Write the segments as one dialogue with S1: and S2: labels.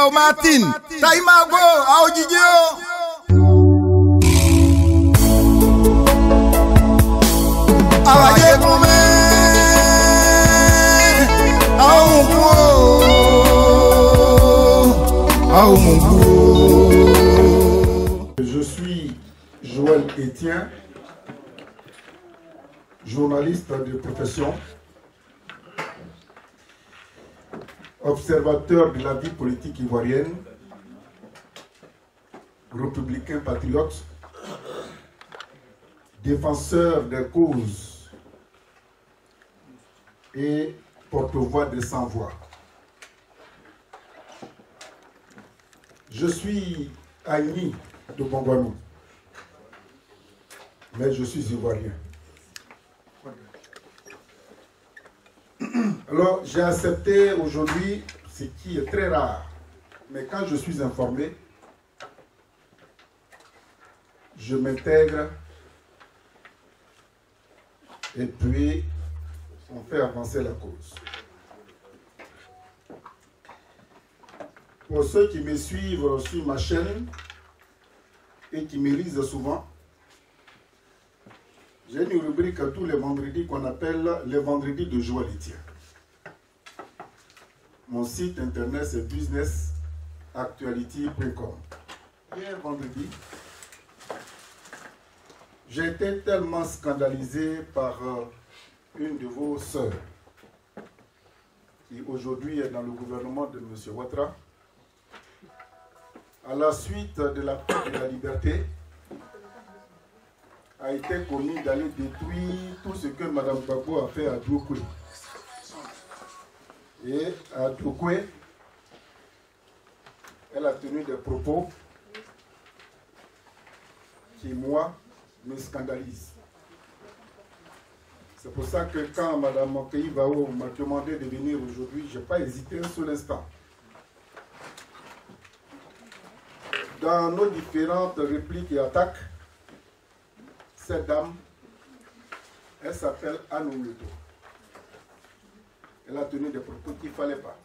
S1: Keiva Martin, Taimago, Aojijio. Awaye Kome,
S2: Je suis Joël Etienne, journaliste de profession, observateur de la vie politique ivoirienne, républicain patriote, défenseur des causes et porte-voix des sans-voix. Je suis Agni de Bongwanou, mais je suis ivoirien. Alors, j'ai accepté aujourd'hui, ce qui est très rare, mais quand je suis informé, je m'intègre et puis on fait avancer la cause. Pour ceux qui me suivent sur ma chaîne et qui me lisent souvent, j'ai une rubrique tous les vendredis qu'on appelle les vendredis de Joël Etienne. Mon site internet c'est businessactuality.com. Hier vendredi, j'ai été tellement scandalisé par une de vos sœurs qui aujourd'hui est dans le gouvernement de M. Ouattara. À la suite de la perte de la liberté, a été commis d'aller détruire tout ce que Mme Gbagbo a fait à Douakoué. Et à Douakoué, elle a tenu des propos qui, moi, me scandalisent. C'est pour ça que quand Mme Keiva m'a demandé de venir aujourd'hui, je n'ai pas hésité un seul instant. Dans nos différentes répliques et attaques, cette dame, elle s'appelle Anne Ouleto. Elle a tenu des propos qu'il ne fallait pas.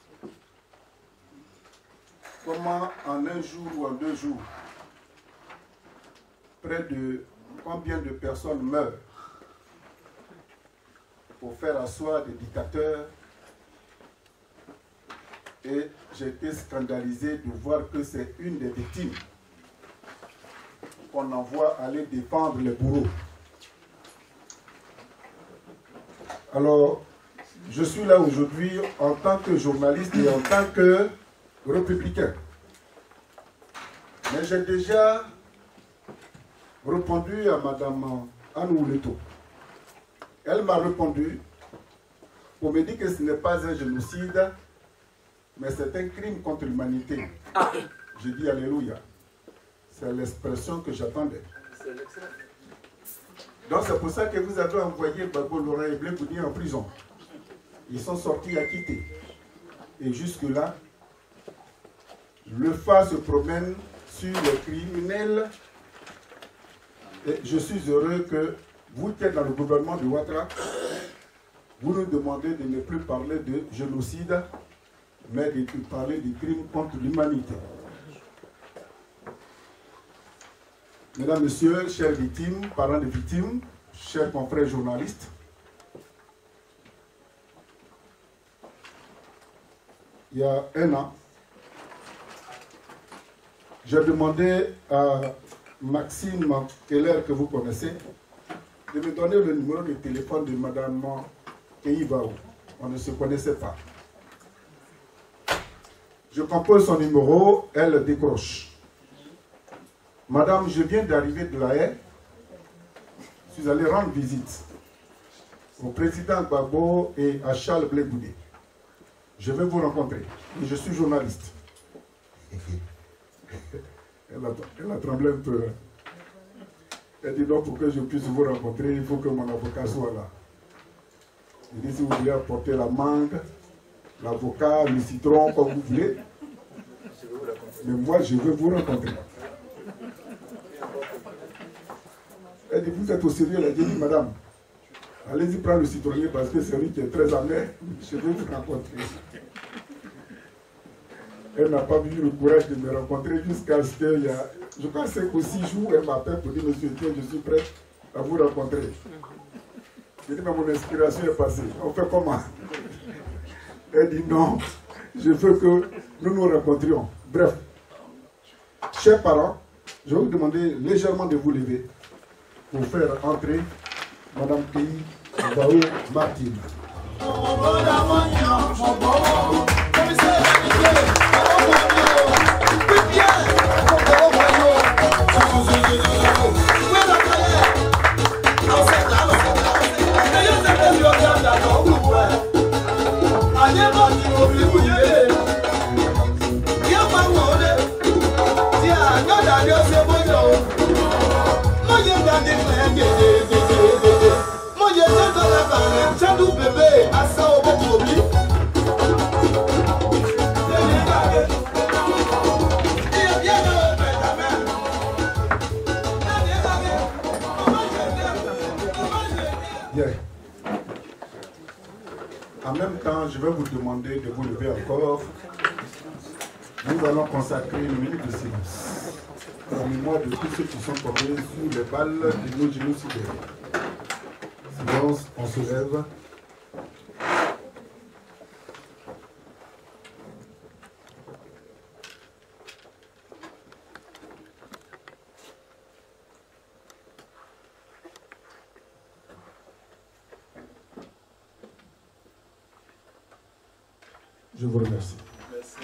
S2: Comment en un jour ou en 2 jours, près de combien de personnes meurent pour faire asseoir des dictateurs? Et j'ai été scandalisé de voir que c'est une des victimes qu'on envoie aller défendre les bourreaux. Alors, je suis là aujourd'hui en tant que journaliste et en tant que républicain. Mais j'ai déjà répondu à Mme Anne Ouleto. Elle m'a répondu pour me dire que ce n'est pas un génocide, mais c'est un crime contre l'humanité. J'ai dit Alléluia. C'est l'expression que j'attendais. Donc c'est pour ça que vous avez envoyé Gbagbo, Laurent et Blé Goudi en prison. Ils sont sortis acquittés. Et jusque-là, le phare se promène sur les criminels. Et je suis heureux que vous qui êtes dans le gouvernement de Ouattara, vous nous demandez de ne plus parler de génocide, mais de parler de crimes contre l'humanité. Mesdames, Messieurs, chères victimes, parents de victimes, chers confrères journalistes, il y a 1 an, j'ai demandé à Maxime Keller, que vous connaissez, de me donner le numéro de téléphone de Mme Keiva. On ne se connaissait pas. Je compose son numéro, elle décroche. Madame, je viens d'arriver de La Haye. Je suis allé rendre visite au président Gbagbo et à Charles Blé Goudi. Je vais vous rencontrer. Et je suis journaliste. Elle a tremblé un peu. Elle dit donc, pour que je puisse vous rencontrer, il faut que mon avocat soit là. Il dit, si vous voulez apporter la mangue, l'avocat, le citron, comme vous voulez. Mais moi, je veux vous rencontrer. Elle dit, vous êtes au sérieux? Elle a dit, madame, allez-y prendre le citronnier parce que c'est lui qui est très amer. Je vais vous rencontrer. Elle n'a pas eu le courage de me rencontrer jusqu'à ce qu'il y a, je crois, 5 ou 6 jours, elle m'appelle pour dire, monsieur Etienne, je suis prêt à vous rencontrer. Je dis, mais mon inspiration est passée. On fait comment? Elle dit, non, je veux que nous nous rencontrions. Bref, chers parents, je vais vous demander légèrement de vous lever pour faire entrer Madame Keyi Baou Martine. En même temps, je vais vous demander de vous lever encore. Nous allons consacrer une minute de silence en mémoire de tous ceux qui sont tombés sous les balles de nos génocidaires. Silence, on se lève. Je vous remercie. Merci.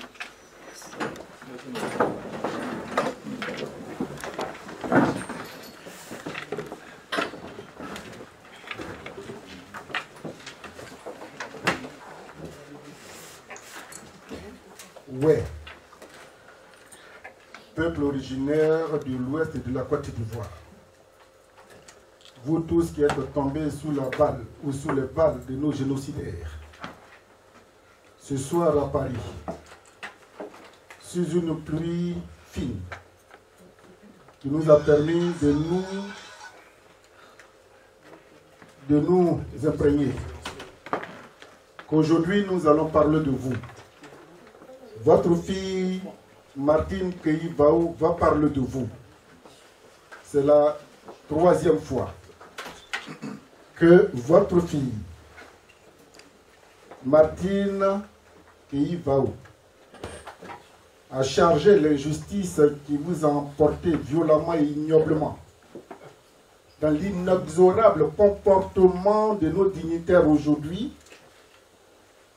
S2: Ouais. Peuple originaire de l'ouest et de la Côte d'Ivoire. Vous tous qui êtes tombés sous la balle ou sous les balles de nos génocidaires. Ce soir à Paris, sous une pluie fine, qui nous a permis de nous imprégner, qu'aujourd'hui nous allons parler de vous. Votre fille Martine Keyi Baou va parler de vous. C'est la 3e fois que votre fille Martine Keyi Baou a chargé l'injustice qui vous a emporté violemment et ignoblement dans l'inexorable comportement de nos dignitaires aujourd'hui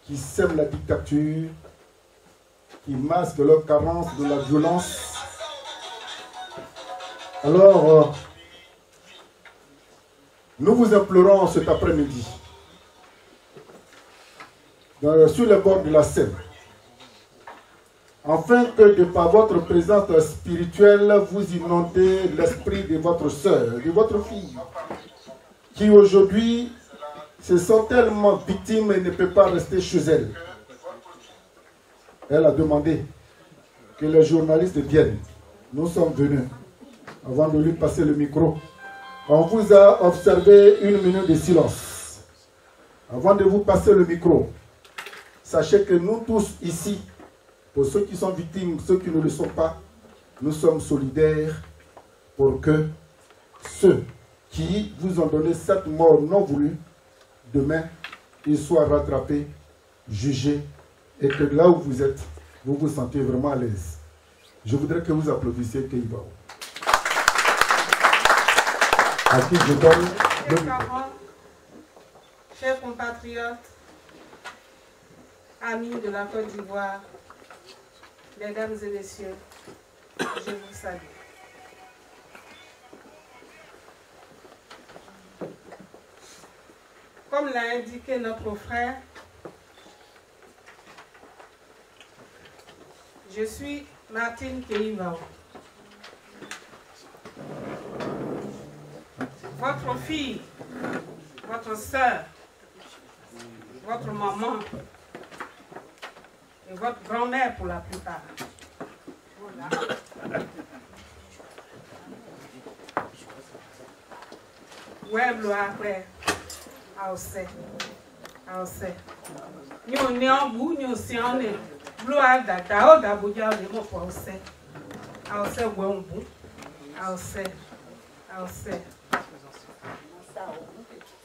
S2: qui sèment la dictature, qui masquent leur carence de la violence. Alors, nous vous implorons cet après-midi, sur les bords de la Seine, afin que de par votre présence spirituelle, vous inondez l'esprit de votre sœur, de votre fille, qui aujourd'hui se sent tellement victime et ne peut pas rester chez elle. Elle a demandé que les journalistes viennent. Nous sommes venus. Avant de lui passer le micro, on vous a observé une minute de silence. Avant de vous passer le micro, sachez que nous tous ici, pour ceux qui sont victimes, ceux qui ne le sont pas, nous sommes solidaires pour que ceux qui vous ont donné cette mort non voulue, demain, ils soient rattrapés, jugés, et que là où vous êtes, vous vous sentez vraiment à l'aise. Je voudrais que vous applaudissiez Keyi Baou. À qui je donne le micro.
S3: Chers compatriotes, amis de la Côte d'Ivoire, mesdames et messieurs, je vous salue. Comme l'a indiqué notre frère, je suis Martine Keyi Baou. Votre fille, votre sœur, votre maman et votre grand-mère pour la plupart. Voilà. Ouais, gloire, frère. Aose. Nous sommes en bout, nous sommes en Bloa da dao da bodia de mo pense. Aose gwembu. Aose.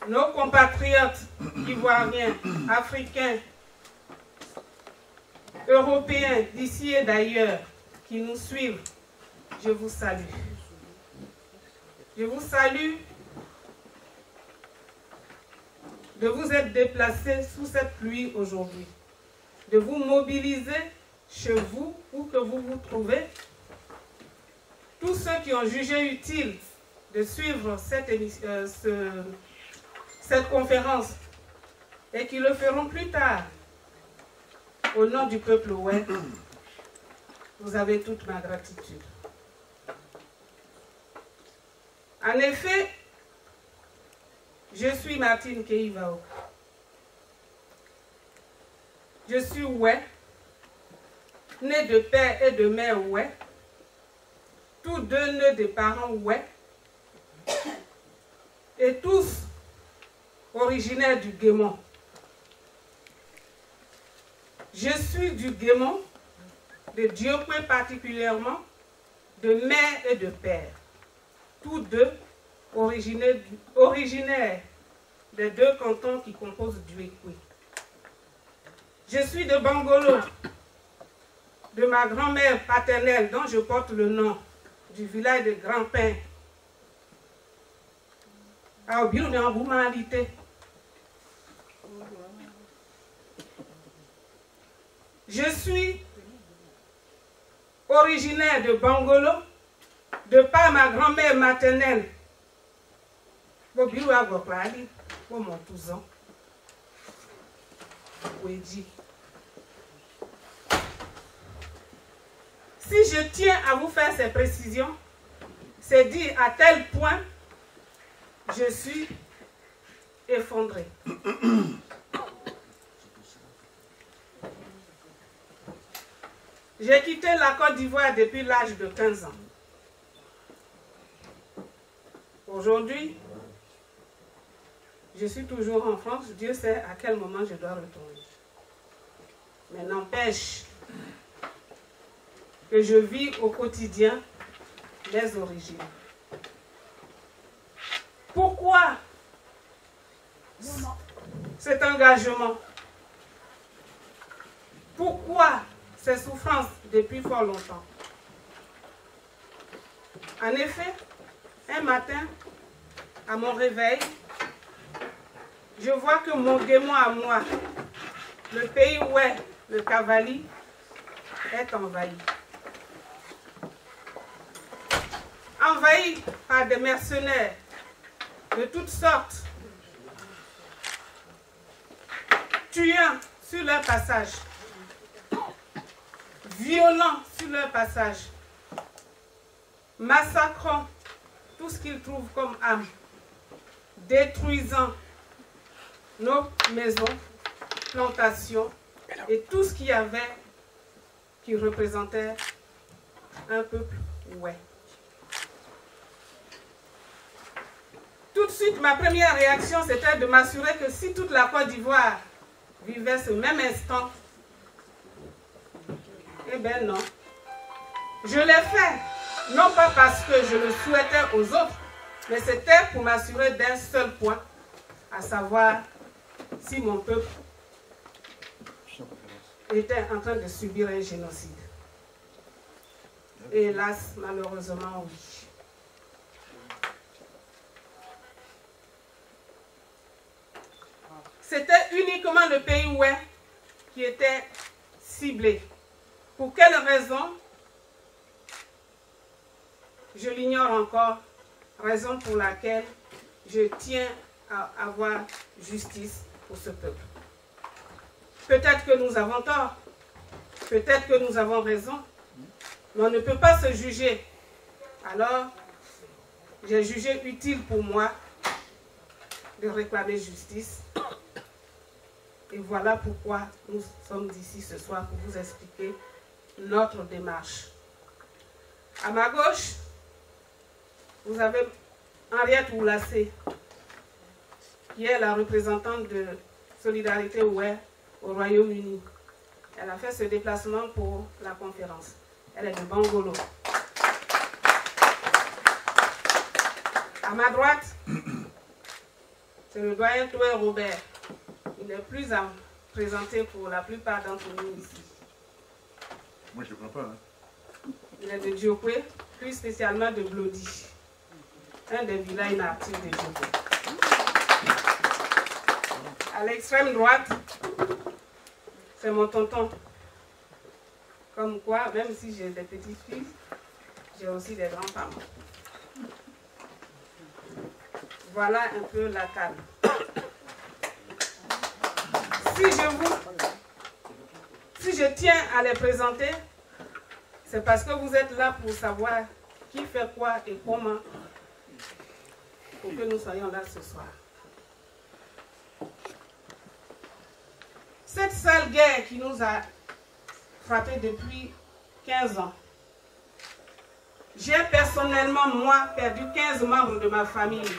S3: Nos compatriotes ivoiriens, africains, européens d'ici et d'ailleurs qui nous suivent, je vous salue. Je vous salue de vous être déplacés sous cette pluie aujourd'hui, de vous mobiliser chez vous, où que vous vous trouvez. Tous ceux qui ont jugé utile de suivre cette conférence et qui le feront plus tard, au nom du peuple ouest, vous avez toute ma gratitude. En effet, je suis Martine Keïvao. Je suis oué, née de père et de mère oué, tous deux nés de parents oué, et tous originaires du Guémon. Je suis du Guémon, de Diopé particulièrement, de mère et de père. Tous deux originaires des deux cantons qui composent Duékoué. Je suis de Bangolo, de ma grand-mère paternelle dont je porte le nom, du village de Grand-Pin. Je suis originaire de Bangolo, de par ma grand-mère maternelle. Si je tiens à vous faire ces précisions, c'est dire à tel point je suis effondrée. J'ai quitté la Côte d'Ivoire depuis l'âge de 15 ans. Aujourd'hui, je suis toujours en France. Dieu sait à quel moment je dois retourner. Mais n'empêche que je vis au quotidien les origines. Pourquoi cet engagement? Pourquoi ces souffrances depuis fort longtemps? En effet, un matin, à mon réveil, je vois que mon Guémon à moi, le pays où est le Cavali, est envahi. Envahi par des mercenaires de toutes sortes, tuant sur leur passage, violents sur leur passage, massacrant tout ce qu'ils trouvent comme âme, détruisant nos maisons, plantations et tout ce qu'il y avait qui représentait un peuple oué. Tout de suite, ma première réaction, c'était de m'assurer que si toute la Côte d'Ivoire vivait ce même instant, eh bien non. Je l'ai fait, non pas parce que je le souhaitais aux autres, mais c'était pour m'assurer d'un seul point, à savoir si mon peuple était en train de subir un génocide. Et hélas, malheureusement, oui. C'était uniquement le pays ouest qui était ciblé. Pour quelle raison? Je l'ignore encore, raison pour laquelle je tiens à avoir justice pour ce peuple. Peut-être que nous avons tort, peut-être que nous avons raison, mais on ne peut pas se juger. Alors, j'ai jugé utile pour moi de réclamer justice. Et voilà pourquoi nous sommes ici ce soir pour vous expliquer notre démarche. À ma gauche, vous avez Henriette Oulassé, qui est la représentante de Solidarité Ouest au Royaume-Uni. Elle a fait ce déplacement pour la conférence. Elle est de Bangolo. À ma droite, c'est le doyen Toué Robert. Il n'est plus à présenter pour la plupart d'entre nous ici.
S1: Moi, je ne comprends pas. Hein.
S3: Il est de Djokwe, plus spécialement de Glody, un des villages inactifs de Djokwe. À l'extrême droite, c'est mon tonton. Comme quoi, même si j'ai des petites filles, j'ai aussi des grands-parents. Voilà un peu la table. Si je tiens à les présenter, c'est parce que vous êtes là pour savoir qui fait quoi et comment pour que nous soyons là ce soir. Cette sale guerre qui nous a frappés depuis 15 ans, j'ai personnellement, moi, perdu 15 membres de ma famille,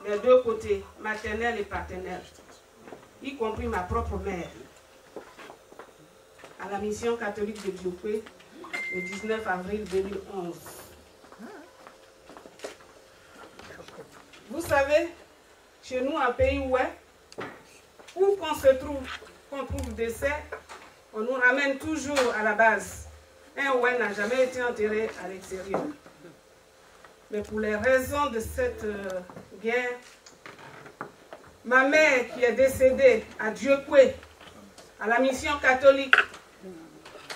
S3: des deux côtés, maternelle et paternelle, y compris ma propre mère, à la mission catholique de Djokwe, le 19 avril 2011. Vous savez, chez nous, un pays où qu'on se trouve, qu'on trouve décès, on nous ramène toujours à la base. Un ouai n'a jamais été enterré à l'extérieur. Mais pour les raisons de cette guerre, ma mère qui est décédée à Djokwe, à la mission catholique,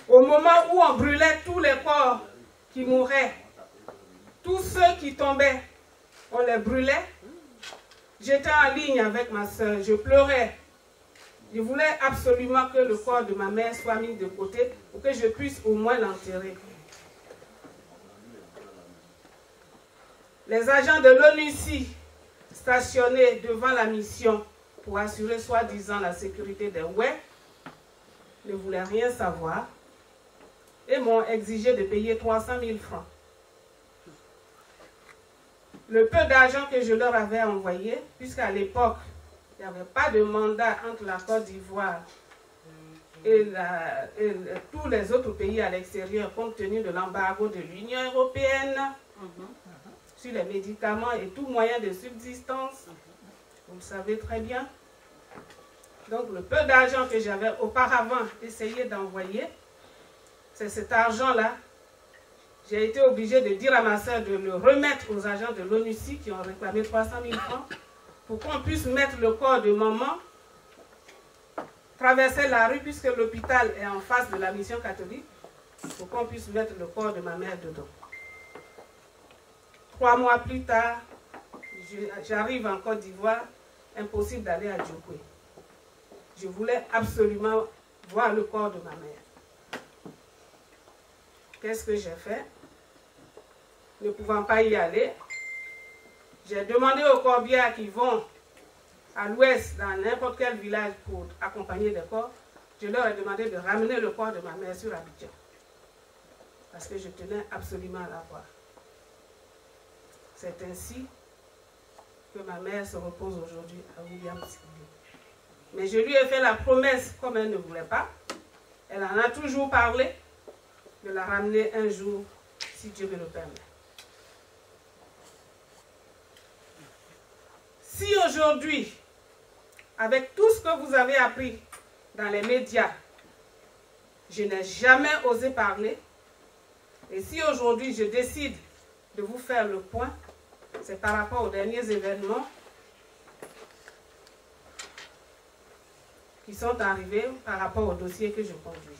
S3: au moment où on brûlait tous les corps qui mouraient, tous ceux qui tombaient, on les brûlait, j'étais en ligne avec ma soeur, je pleurais. Je voulais absolument que le corps de ma mère soit mis de côté pour que je puisse au moins l'enterrer. Les agents de l'ONUCI stationnés devant la mission pour assurer soi-disant la sécurité des ouais ne voulaient rien savoir et m'ont exigé de payer 300 000 francs. Le peu d'argent que je leur avais envoyé, puisqu'à l'époque, il n'y avait pas de mandat entre la Côte d'Ivoire et tous les autres pays à l'extérieur, compte tenu de l'embargo de l'Union européenne sur les médicaments et tout moyen de subsistance. Vous le savez très bien. Donc le peu d'argent que j'avais auparavant essayé d'envoyer, c'est cet argent-là. J'ai été obligée de dire à ma soeur de le remettre aux agents de l'ONUCI qui ont réclamé 300 000 francs pour qu'on puisse mettre le corps de maman, traverser la rue puisque l'hôpital est en face de la mission catholique, pour qu'on puisse mettre le corps de ma mère dedans. 3 mois plus tard, j'arrive en Côte d'Ivoire, impossible d'aller à Djokwe. Je voulais absolument voir le corps de ma mère. Qu'est-ce que j'ai fait? Ne pouvant pas y aller, j'ai demandé aux corbières qui vont à l'ouest, dans n'importe quel village pour accompagner des corps, je leur ai demandé de ramener le corps de ma mère sur Abidjan. Parce que je tenais absolument à la voir. C'est ainsi que ma mère se repose aujourd'hui à Williams. Mais je lui ai fait la promesse, comme elle ne voulait pas, elle en a toujours parlé, de la ramener un jour, si Dieu me le permet. Si aujourd'hui, avec tout ce que vous avez appris dans les médias, je n'ai jamais osé parler, et si aujourd'hui je décide de vous faire le point, c'est par rapport aux derniers événements qui sont arrivés par rapport au dossier que je conduis.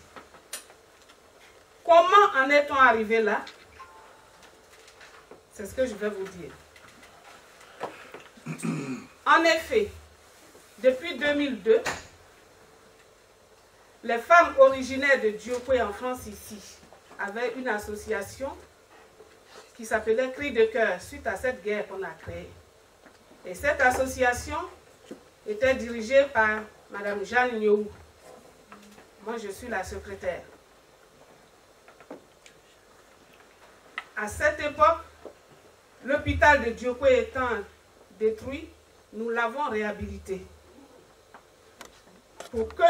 S3: Comment en est-on arrivé là? C'est ce que je vais vous dire. En effet, depuis 2002, les femmes originaires de Djokwe en France ici avaient une association qui s'appelait Cris de cœur suite à cette guerre qu'on a créée. Et cette association était dirigée par Mme Jeanne Nyou. Moi, je suis la secrétaire. À cette époque, l'hôpital de Djokwe étant détruit, nous l'avons réhabilité pour que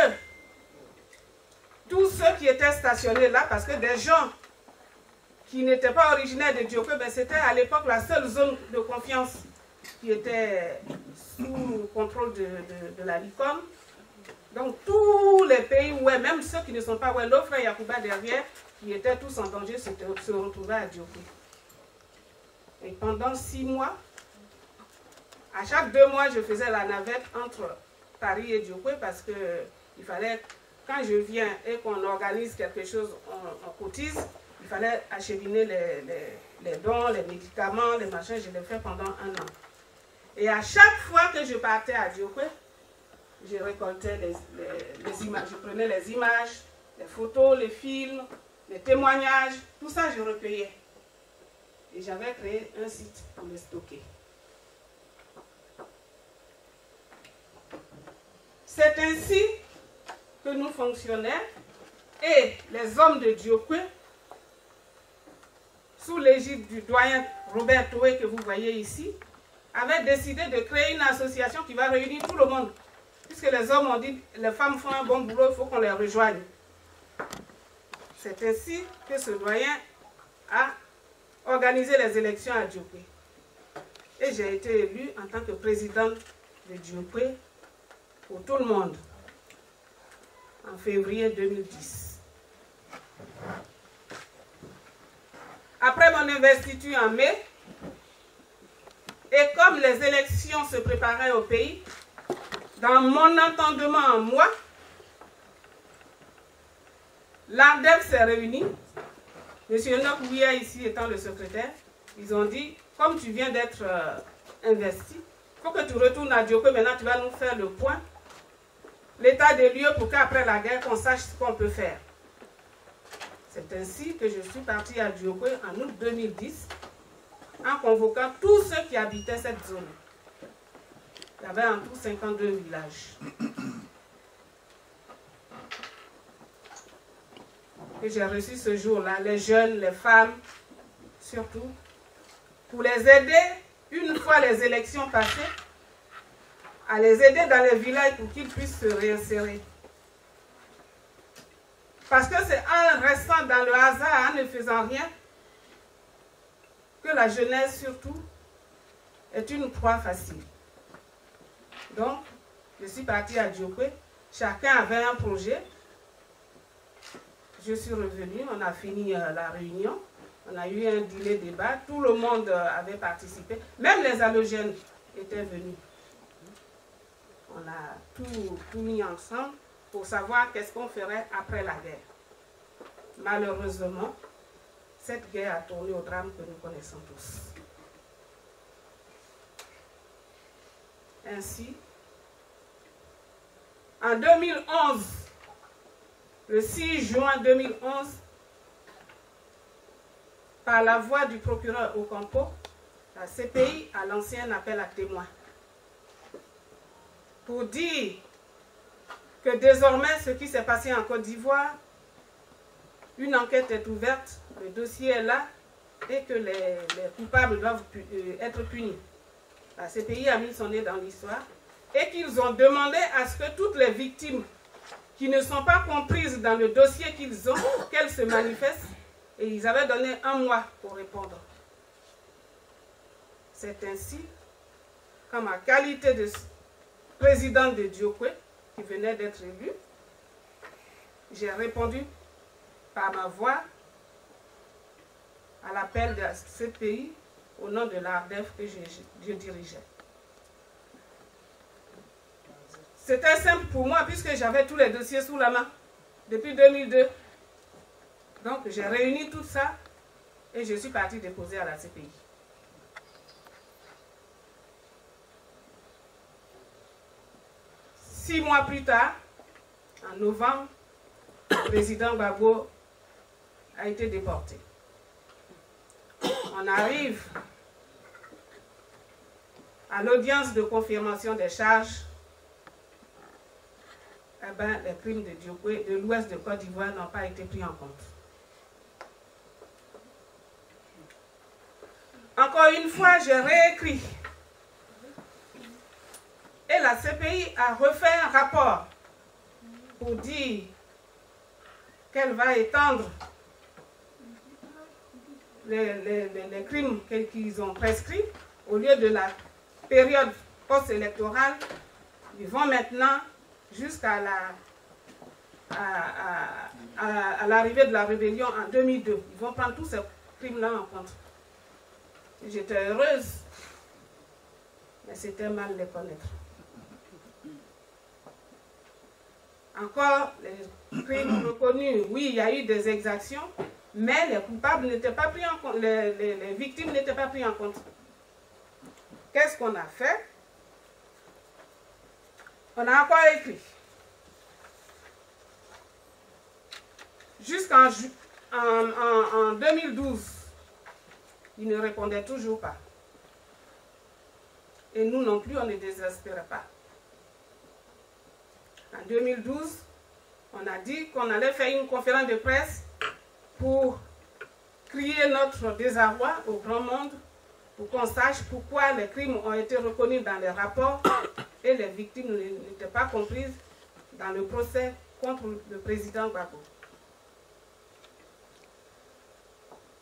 S3: tous ceux qui étaient stationnés là, parce que des gens qui n'étaient pas originaires de Diokwe, ben c'était à l'époque la seule zone de confiance qui était sous le contrôle de la LICOM. Donc tous les pays, ouais, même ceux qui ne sont pas, ouais, le frère Yacouba derrière, qui étaient tous en danger, se retrouvaient à Diokwe. Et pendant 6 mois, à chaque 2 mois, je faisais la navette entre Paris et Diokwe parce que il fallait, quand je viens et qu'on organise quelque chose, on cotise, il fallait acheminer les dons, les médicaments, les machins. Je l'ai fait pendant 1 an. Et à chaque fois que je partais à Diokwe, je récoltais les images. Je prenais les images, les photos, les films, les témoignages. Tout ça, je recueillais. Et j'avais créé un site pour les stocker. C'est ainsi que nous fonctionnions. Et les hommes de Diokwe, sous l'égide du doyen Robert Toué que vous voyez ici, avaient décidé de créer une association qui va réunir tout le monde. Puisque les hommes ont dit, les femmes font un bon boulot, il faut qu'on les rejoigne. C'est ainsi que ce doyen a organisé les élections à Diokwe. Et j'ai été élue en tant que présidente de Diokwe pour tout le monde en février 2010. Après mon investiture en mai, et comme les élections se préparaient au pays, dans mon entendement en moi, l'ARDEF s'est réuni. M. Enoch Ouya, ici étant le secrétaire, ils ont dit, comme tu viens d'être investi, il faut que tu retournes à Diokwe, maintenant tu vas nous faire le point, l'état des lieux pour qu'après la guerre, qu'on sache ce qu'on peut faire. C'est ainsi que je suis partie à Diokwe en août 2010, en convoquant tous ceux qui habitaient cette zone. Il y avait en tout 52 villages. Et j'ai reçu ce jour-là, les jeunes, les femmes, surtout, pour les aider, une fois les élections passées, à les aider dans les villages pour qu'ils puissent se réinsérer. Parce que c'est en restant dans le hasard, en ne faisant rien, que la jeunesse, surtout, est une proie facile. Donc, je suis partie à Diokwe. Chacun avait un projet. Je suis revenue, on a fini la réunion. On a eu un dîner débat. Tout le monde avait participé. Même les halogènes étaient venus. On a tout mis ensemble pour savoir qu'est-ce qu'on ferait après la guerre. Malheureusement, cette guerre a tourné au drame que nous connaissons tous. Ainsi, en 2011, le 6 juin 2011, par la voix du procureur Ocampo, la CPI a lancé un appel à témoins pour dire que désormais, ce qui s'est passé en Côte d'Ivoire, une enquête est ouverte, le dossier est là et que les coupables doivent être punis. La CPI a mis son nez dans l'histoire et qu'ils ont demandé à ce que toutes les victimes qui ne sont pas comprises dans le dossier qu'ils ont, qu'elles se manifestent, et ils avaient donné 1 mois pour répondre. C'est ainsi qu'en ma qualité de présidente de Diokwe, qui venait d'être élue, j'ai répondu par ma voix à l'appel de ce pays au nom de l'ARDEF que je dirigeais. C'était simple pour moi puisque j'avais tous les dossiers sous la main depuis 2002. Donc j'ai réuni tout ça et je suis partie déposer à la CPI. Six mois plus tard, en novembre, le président Gbagbo a été déporté. On arrive à l'audience de confirmation des charges. Eh bien, les crimes de Diokwe, de l'ouest de Côte d'Ivoire n'ont pas été pris en compte. Encore une fois, j'ai réécrit. Et la CPI a refait un rapport pour dire qu'elle va étendre les crimes qu'ils ont prescrits, au lieu de la période post-électorale, ils vont maintenant jusqu'à l'arrivée de la rébellion en 2002. Ils vont prendre tous ces crimes-là en compte. J'étais heureuse, mais c'était mal les connaître. Encore, les crimes reconnus, oui, il y a eu des exactions, mais les coupables n'étaient pas pris en compte, les victimes n'étaient pas pris en compte. Qu'est-ce qu'on a fait? On a encore écrit. Jusqu'en en 2012, ils ne répondaient toujours pas. Et nous non plus, on ne désespérait pas. En 2012, on a dit qu'on allait faire une conférence de presse pour crier notre désarroi au grand monde, pour qu'on sache pourquoi les crimes ont été reconnus dans les rapports et les victimes n'étaient pas comprises dans le procès contre le président Gbagbo.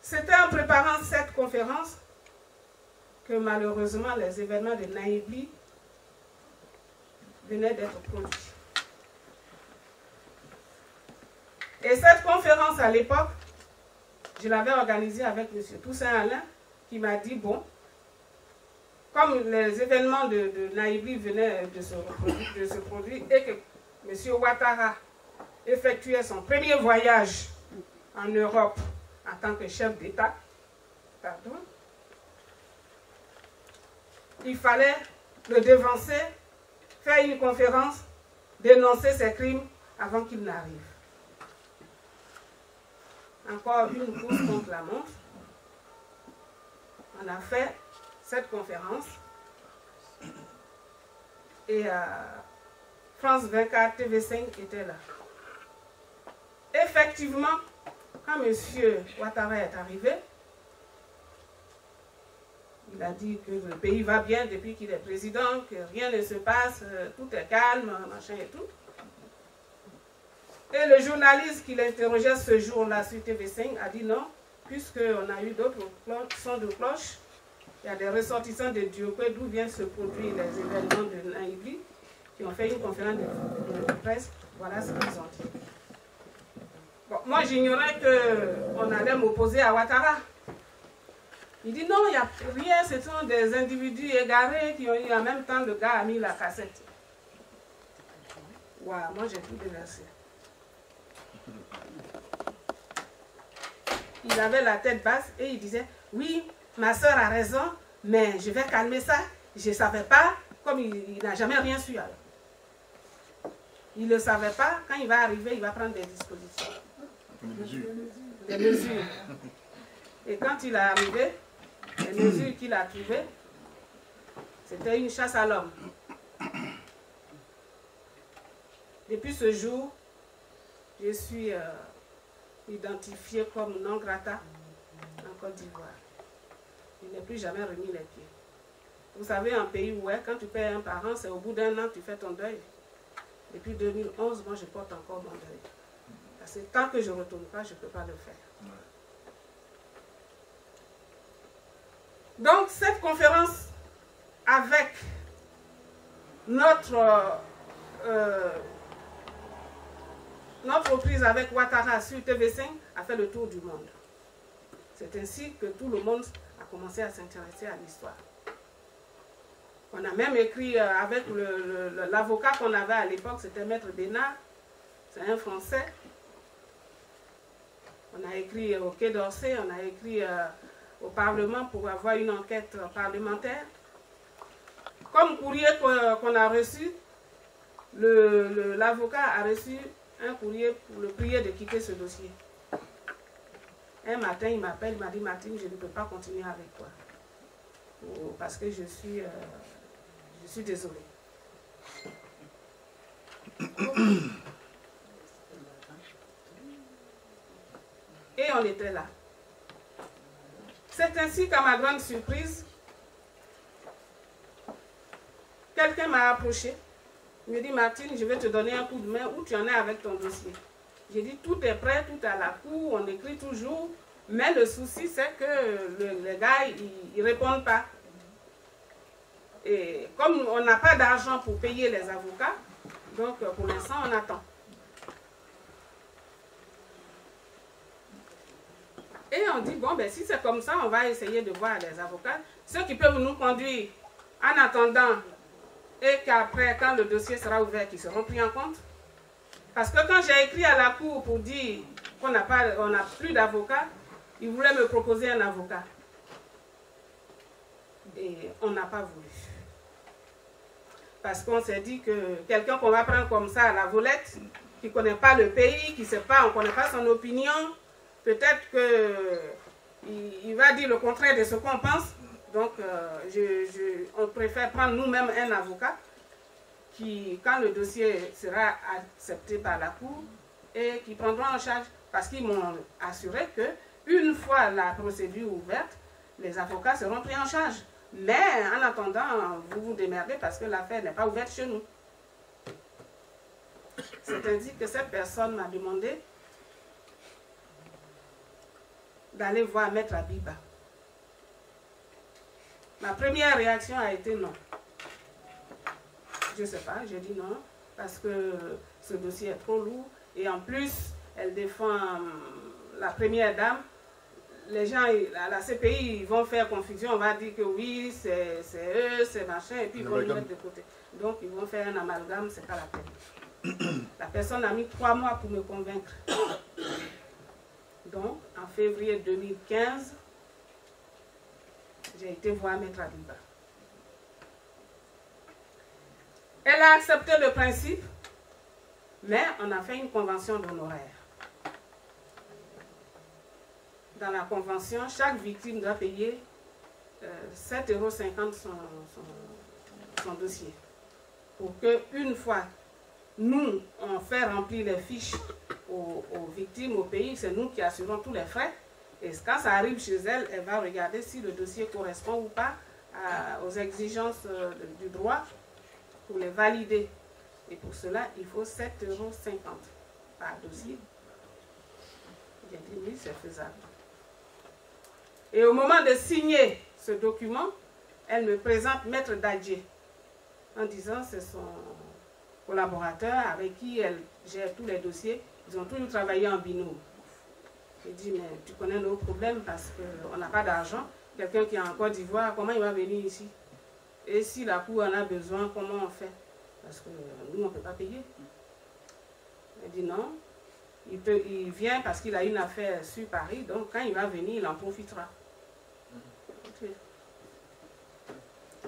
S3: C'était en préparant cette conférence que malheureusement les événements de Naïbli venaient d'être produits. Et cette conférence à l'époque, je l'avais organisée avec M. Toussaint Alain, qui m'a dit, bon, comme les événements de Naïbli venaient de se produire et que M. Ouattara effectuait son premier voyage en Europe en tant que chef d'État, il fallait le dévancer, faire une conférence, dénoncer ses crimes avant qu'il n'arrive. Encore une course contre la montre. On a fait cette conférence et France 24, TV5 était là. Effectivement, quand M. Ouattara est arrivé, il a dit que le pays va bien depuis qu'il est président, que rien ne se passe, tout est calme, machin et tout. Et le journaliste qui l'interrogeait ce jour-là sur TV5 a dit non, puisqu'on a eu d'autres sons de cloche, il y a des ressortissants de Diopé d'où viennent se produire les événements de Naïbli, qui ont fait une conférence de presse. Voilà ce qu'ils ont dit. Bon, moi, j'ignorais qu'on allait m'opposer à Ouattara. Il dit non, il n'y a rien, ce sont des individus égarés qui ont eu en même temps, le gars a mis la cassette. Waouh, moi j'ai tout déversé. Il avait la tête basse et il disait, oui, ma soeur a raison, mais je vais calmer ça. Je ne savais pas, comme il n'a jamais rien su alors. Il ne savait pas, quand il va arriver, il va prendre des dispositions. Des mesures. Et quand il est arrivé, les mesures qu'il a trouvées, c'était une chasse à l'homme. Depuis ce jour, je suis identifiée comme non grata en Côte d'Ivoire. Il n'est plus jamais remis les pieds. Vous savez, un pays où quand tu perds un parent, c'est au bout d'un an que tu fais ton deuil. Depuis 2011, moi je porte encore mon deuil. Parce que tant que je ne retourne pas, je ne peux pas le faire. Donc cette conférence avec notre prise avec Ouattara sur TV5 a fait le tour du monde. C'est ainsi que tout le monde a commencé à s'intéresser à l'histoire. On a même écrit avec l'avocat qu'on avait à l'époque, c'était Maître Bénard, c'est un Français. On a écrit au Quai d'Orsay, on a écrit au Parlement pour avoir une enquête parlementaire. Comme courrier qu'on a reçu, l'avocat a reçu un courrier pour le prier de quitter ce dossier. Un matin, il m'appelle, il m'a dit, Martine, je ne peux pas continuer avec toi. Parce que je suis désolée. Et on était là. C'est ainsi qu'à ma grande surprise, quelqu'un m'a approché. Il me dit, Martine, je vais te donner un coup de main, où tu en es avec ton dossier. J'ai dit, tout est prêt, tout est à la cour, on écrit toujours. Mais le souci, c'est que les gars, ils ne répondent pas. Et comme on n'a pas d'argent pour payer les avocats, donc pour l'instant, on attend. Et on dit, bon, ben, si c'est comme ça, on va essayer de voir les avocats. Ceux qui peuvent nous conduire en attendant et qu'après, quand le dossier sera ouvert, qu'ils seront pris en compte. Parce que quand j'ai écrit à la cour pour dire qu'on n'a plus d'avocat, ils voulaient me proposer un avocat. Et on n'a pas voulu. Parce qu'on s'est dit que quelqu'un qu'on va prendre comme ça à la volette, qui ne connaît pas le pays, qui ne sait pas, on ne connaît pas son opinion, peut-être qu'il va dire le contraire de ce qu'on pense. Donc, on préfère prendre nous-mêmes un avocat qui, quand le dossier sera accepté par la cour, et qui prendra en charge, parce qu'ils m'ont assuré qu'une fois la procédure ouverte, les avocats seront pris en charge. Mais en attendant, vous vous démerdez parce que l'affaire n'est pas ouverte chez nous. C'est ainsi que cette personne m'a demandé d'aller voir Maître Abiba. Ma première réaction a été non. Je ne sais pas, j'ai dit non, parce que ce dossier est trop lourd. Et en plus, elle défend la première dame. Les gens à la CPI, ils vont faire confusion, on va dire que oui, c'est eux, c'est machin, et puis ils vont le mettre de côté. Donc ils vont faire un amalgame, c'est pas la peine. La personne a mis 3 mois pour me convaincre. Donc, en février 2015, j'ai été voir Maître Abiba. Elle a accepté le principe, mais on a fait une convention d'honoraires. Dans la convention, chaque victime doit payer 7,50 € son dossier. Pour qu'une fois, nous, on fait remplir les fiches aux victimes au pays, c'est nous qui assurons tous les frais. Et quand ça arrive chez elle, elle va regarder si le dossier correspond ou pas aux exigences du droit pour les valider. Et pour cela, il faut 7,50 € par dossier. J'ai dit oui, c'est faisable. Et au moment de signer ce document, elle me présente Maître Dadje en disant que c'est son collaborateur avec qui elle gère tous les dossiers. Ils ont toujours travaillé en binôme. J'ai dit, mais tu connais nos problèmes parce qu'on n'a pas d'argent. Quelqu'un qui est en Côte d'Ivoire, comment il va venir ici? Et si la cour en a besoin, comment on fait? Parce que nous, on ne peut pas payer. Elle dit non. Il vient parce qu'il a une affaire sur Paris, donc quand il va venir, il en profitera. Okay.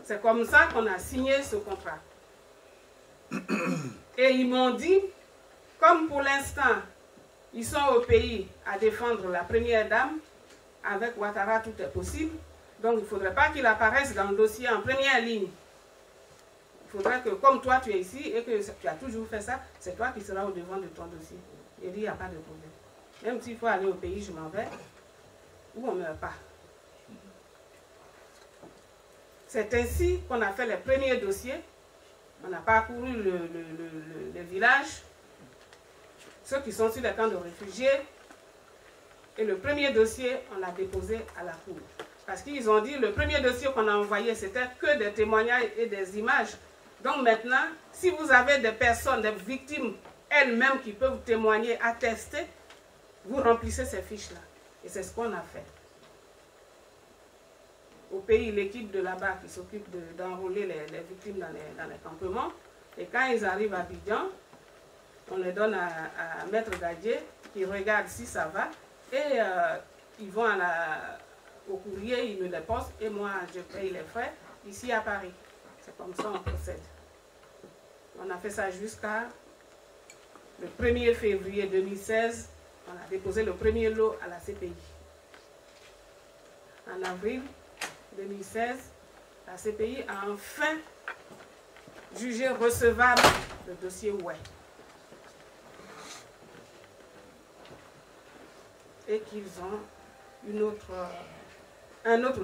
S3: C'est comme ça qu'on a signé ce contrat. Et ils m'ont dit, comme pour l'instant, ils sont au pays à défendre la première dame, avec Ouattara, tout est possible. Donc il ne faudrait pas qu'il apparaisse dans le dossier en première ligne. Il faudrait que, comme toi tu es ici et que tu as toujours fait ça, c'est toi qui seras au devant de ton dossier. Il dit, il n'y a pas de problème. Même s'il faut aller au pays, je m'en vais, ou on ne meurt pas. C'est ainsi qu'on a fait les premiers dossiers. On a parcouru le village, ceux qui sont sur les camps de réfugiés. Et le premier dossier, on l'a déposé à la cour. Parce qu'ils ont dit, le premier dossier qu'on a envoyé, c'était que des témoignages et des images. Donc maintenant, si vous avez des personnes, des victimes elles-mêmes qui peuvent témoigner, attester, vous remplissez ces fiches-là. Et c'est ce qu'on a fait. Au pays, l'équipe de là-bas qui s'occupe d'enrôler les victimes dans les campements. Et quand ils arrivent à Abidjan, on les donne à Maître Dadje, qui regarde si ça va. Et ils vont au courrier, ils me les postent, et moi, je paye les frais ici à Paris. C'est comme ça on procède. On a fait ça jusqu'à le 1er février 2016. On a déposé le premier lot à la CPI. En avril 2016, la CPI a enfin jugé recevable le dossier Ouai. Et qu'ils ont un autre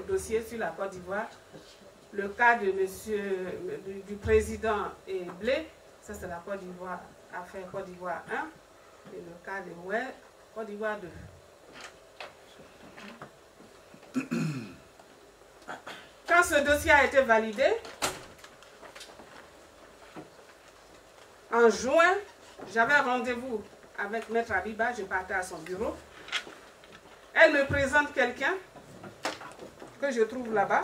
S3: dossier sur la Côte d'Ivoire. Le cas de du président et Blé, ça c'est la Côte d'Ivoire, affaire Côte d'Ivoire 1. Et le cas de Ouai, Côte d'Ivoire 2. Quand ce dossier a été validé, en juin, j'avais rendez-vous avec Maître Abiba, je partais à son bureau. Elle me présente quelqu'un que je trouve là-bas,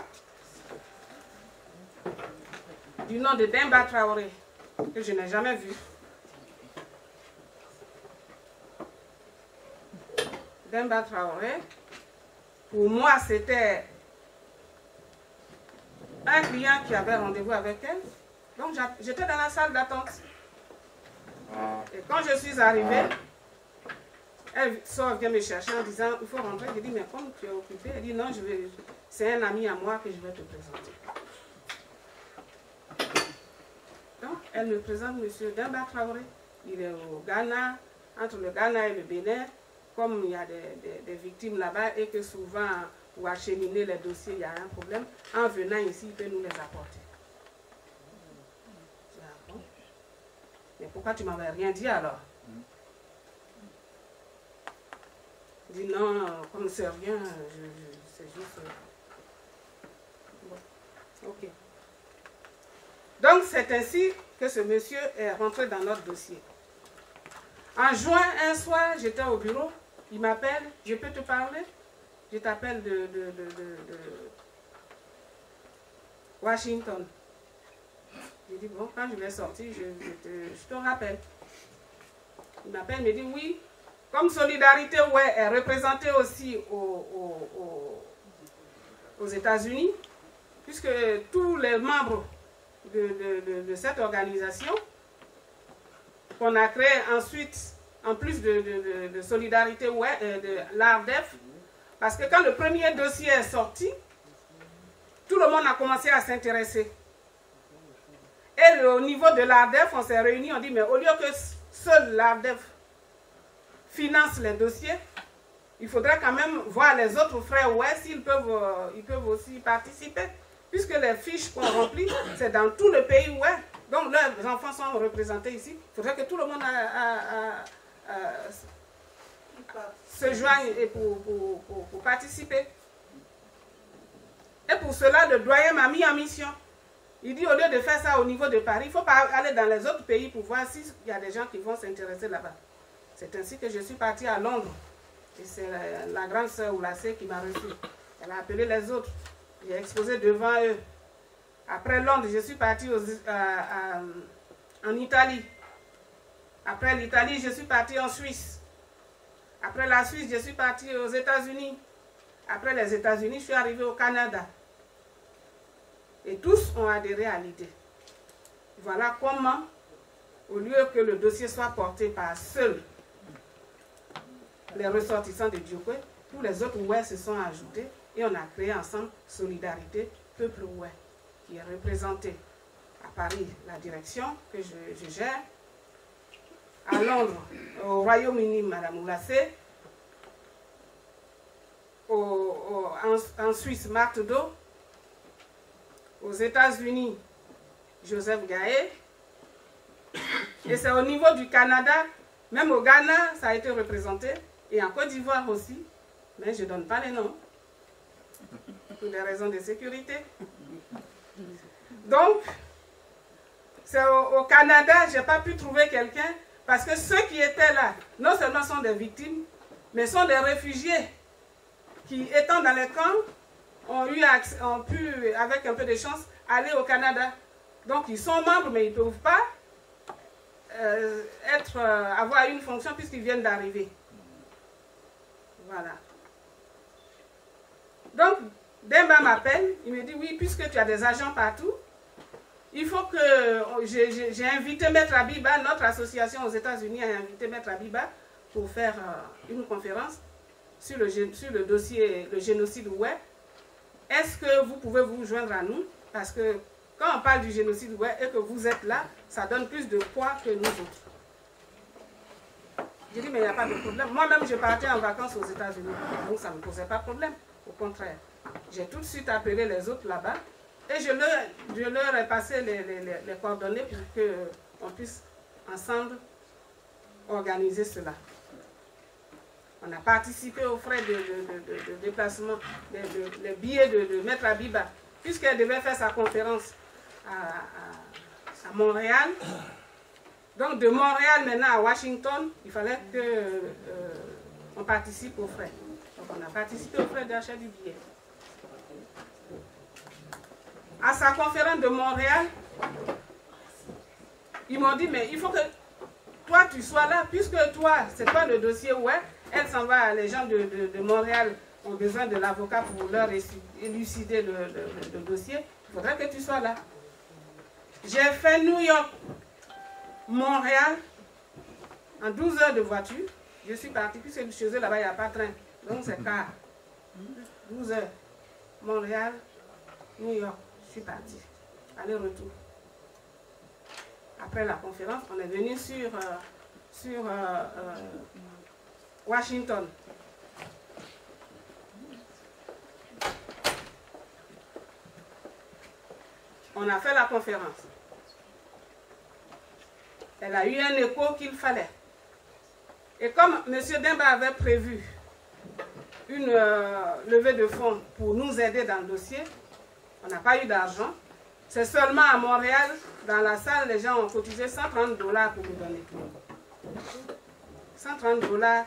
S3: du nom de Demba Traoré, que je n'ai jamais vu. Demba Traoré, pour moi, c'était un client qui avait rendez-vous avec elle. Donc, j'étais dans la salle d'attente. Et quand je suis arrivée, elle sort, vient me chercher en disant, il faut rentrer. Je dis, mais comme tu es occupée, elle dit, non, c'est un ami à moi que je vais te présenter. Donc, elle me présente M. Demba Traoré. Il est au Ghana, entre le Ghana et le Bénin. Comme il y a des victimes là-bas et que souvent, pour acheminer les dossiers, il y a un problème. En venant ici, il peut nous les apporter. Mais pourquoi tu ne m'avais rien dit alors? Je dis non, comme c'est rien, c'est juste... Bon, ok. Donc c'est ainsi que ce monsieur est rentré dans notre dossier. En juin, un soir, j'étais au bureau, il m'appelle, je peux te parler? Je t'appelle de Washington. Je dis, bon, quand je vais sortir, je te rappelle. Il m'appelle, il me dit, oui, comme Solidarité ouais, est représentée aussi aux États-Unis, puisque tous les membres de cette organisation, qu'on a créé ensuite, en plus de Solidarité ouais, de l'ARDEF, parce que quand le premier dossier est sorti, tout le monde a commencé à s'intéresser. Et au niveau de l'ARDEF, on s'est réunis, on dit, mais au lieu que seul l'ARDEF finance les dossiers, il faudrait quand même voir les autres frères, ouais, s'ils peuvent, ils peuvent aussi participer, puisque les fiches qu'on remplit, c'est dans tout le pays, ouais. Donc leurs enfants sont représentés ici. Il faudrait que tout le monde se joigne et pour participer. Et pour cela, le doyen m'a mis en mission. Il dit, au lieu de faire ça au niveau de Paris, il ne faut pas aller dans les autres pays pour voir s'il y a des gens qui vont s'intéresser là-bas. C'est ainsi que je suis partie à Londres. Et c'est la grande sœur Oulacé qui m'a reçue. Elle a appelé les autres. J'ai exposé devant eux. Après Londres, je suis partie en Italie. Après l'Italie, je suis partie en Suisse. Après la Suisse, je suis partie aux États-Unis. Après les États-Unis, je suis arrivée au Canada. Et tous ont adhéré à l'idée. Voilà comment, au lieu que le dossier soit porté par seuls les ressortissants de Djokwe, tous les autres Ouai se sont ajoutés et on a créé ensemble Solidarité Peuple Ouai, qui est représentée à Paris, la direction que je gère, à Londres, au Royaume-Uni, Madame Oulacé, en Suisse, Marthe Do, aux États-Unis, Joseph Gaé, et c'est au niveau du Canada, même au Ghana, ça a été représenté, et en Côte d'Ivoire aussi, mais je ne donne pas les noms, pour des raisons de sécurité. Donc, c'est au Canada, je n'ai pas pu trouver quelqu'un, parce que ceux qui étaient là, non seulement sont des victimes, mais sont des réfugiés, qui étant dans les camps, ont pu, avec un peu de chance, aller au Canada. Donc ils sont membres, mais ils ne peuvent pas avoir une fonction puisqu'ils viennent d'arriver. Voilà. Donc, Demba m'appelle, il me dit, oui, puisque tu as des agents partout, il faut que... J'ai invité Maître Abiba, notre association aux États-Unis a invité Maître Abiba pour faire une conférence sur le dossier, le génocide Ouai. Est-ce que vous pouvez vous joindre à nous? Parce que quand on parle du génocide Ouai et que vous êtes là, ça donne plus de poids que nous autres. J'ai dit, mais il n'y a pas de problème. Moi-même, je partais en vacances aux États-Unis. Donc, ça ne me posait pas de problème. Au contraire. J'ai tout de suite appelé les autres là-bas. Et je leur ai passé les coordonnées pour qu'on puisse ensemble organisé cela. On a participé aux frais de déplacement, les billets de Maître Abiba, puisqu'elle devait faire sa conférence à Montréal. Donc de Montréal maintenant à Washington, il fallait qu'on participe aux frais. Donc on a participé aux frais d'achat du billet. À sa conférence de Montréal, ils m'ont dit, mais il faut que toi tu sois là, puisque toi, c'est toi le dossier, ouais, elle s'en va, les gens de Montréal ont besoin de l'avocat pour leur élucider le dossier, il faudrait que tu sois là. J'ai fait New York, Montréal, en 12 heures de voiture. Je suis partie, puisque chez eux là-bas, il n'y a pas de train. Donc c'est car. 12 heures. Montréal, New York. Je suis partie. Aller-retour. Après la conférence, on est venu sur Washington. On a fait la conférence. Elle a eu un écho qu'il fallait. Et comme M. Demba avait prévu une levée de fonds pour nous aider dans le dossier, on n'a pas eu d'argent. C'est seulement à Montréal, dans la salle, les gens ont cotisé $130 pour nous donner. $130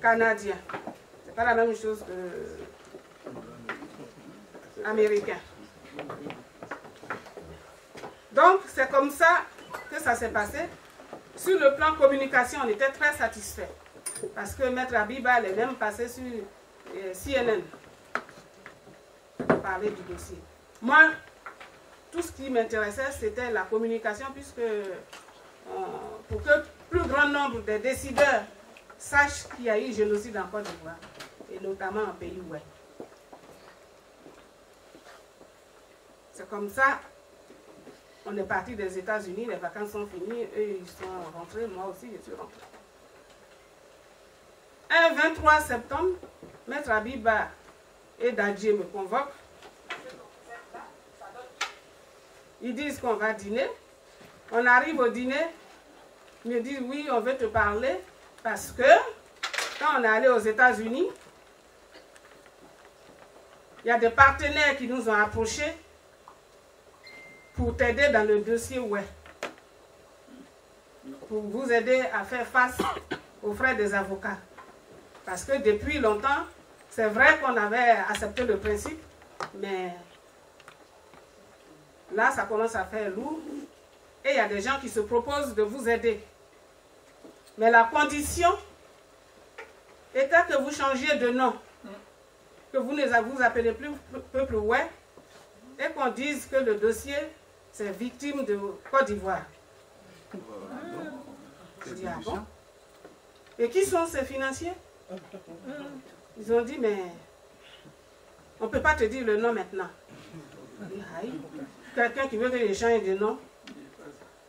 S3: canadiens. C'est pas la même chose américain. Donc, c'est comme ça que ça s'est passé. Sur le plan communication, on était très satisfaits. Parce que Maître Abiba, elle est même passée sur CNN pour parler du dossier. Moi, tout ce qui m'intéressait, c'était la communication, puisque pour que le plus grand nombre de décideurs sachent qu'il y a eu génocide en Côte d'Ivoire, et notamment en pays ouest. C'est comme ça. On est parti des États-Unis, les vacances sont finies, eux ils sont rentrés, moi aussi je suis rentré. Un 23 septembre, Maître Abiba et Dadje me convoquent. Ils disent qu'on va dîner. On arrive au dîner, ils me disent oui, on veut te parler, parce que quand on est allé aux États-Unis, il y a des partenaires qui nous ont approchés pour t'aider dans le dossier web, pour vous aider à faire face aux frais des avocats. Parce que depuis longtemps, c'est vrai qu'on avait accepté le principe, mais là, ça commence à faire lourd. Et il y a des gens qui se proposent de vous aider. Mais la condition était que vous changiez de nom, que vous ne vous appelez plus Peuple Ouai, et qu'on dise que le dossier, c'est victime de Côte d'Ivoire. Je dis, ah bon? Et qui sont ces financiers? Ils ont dit, mais on ne peut pas te dire le nom maintenant. Quelqu'un qui veut que les gens aient des noms,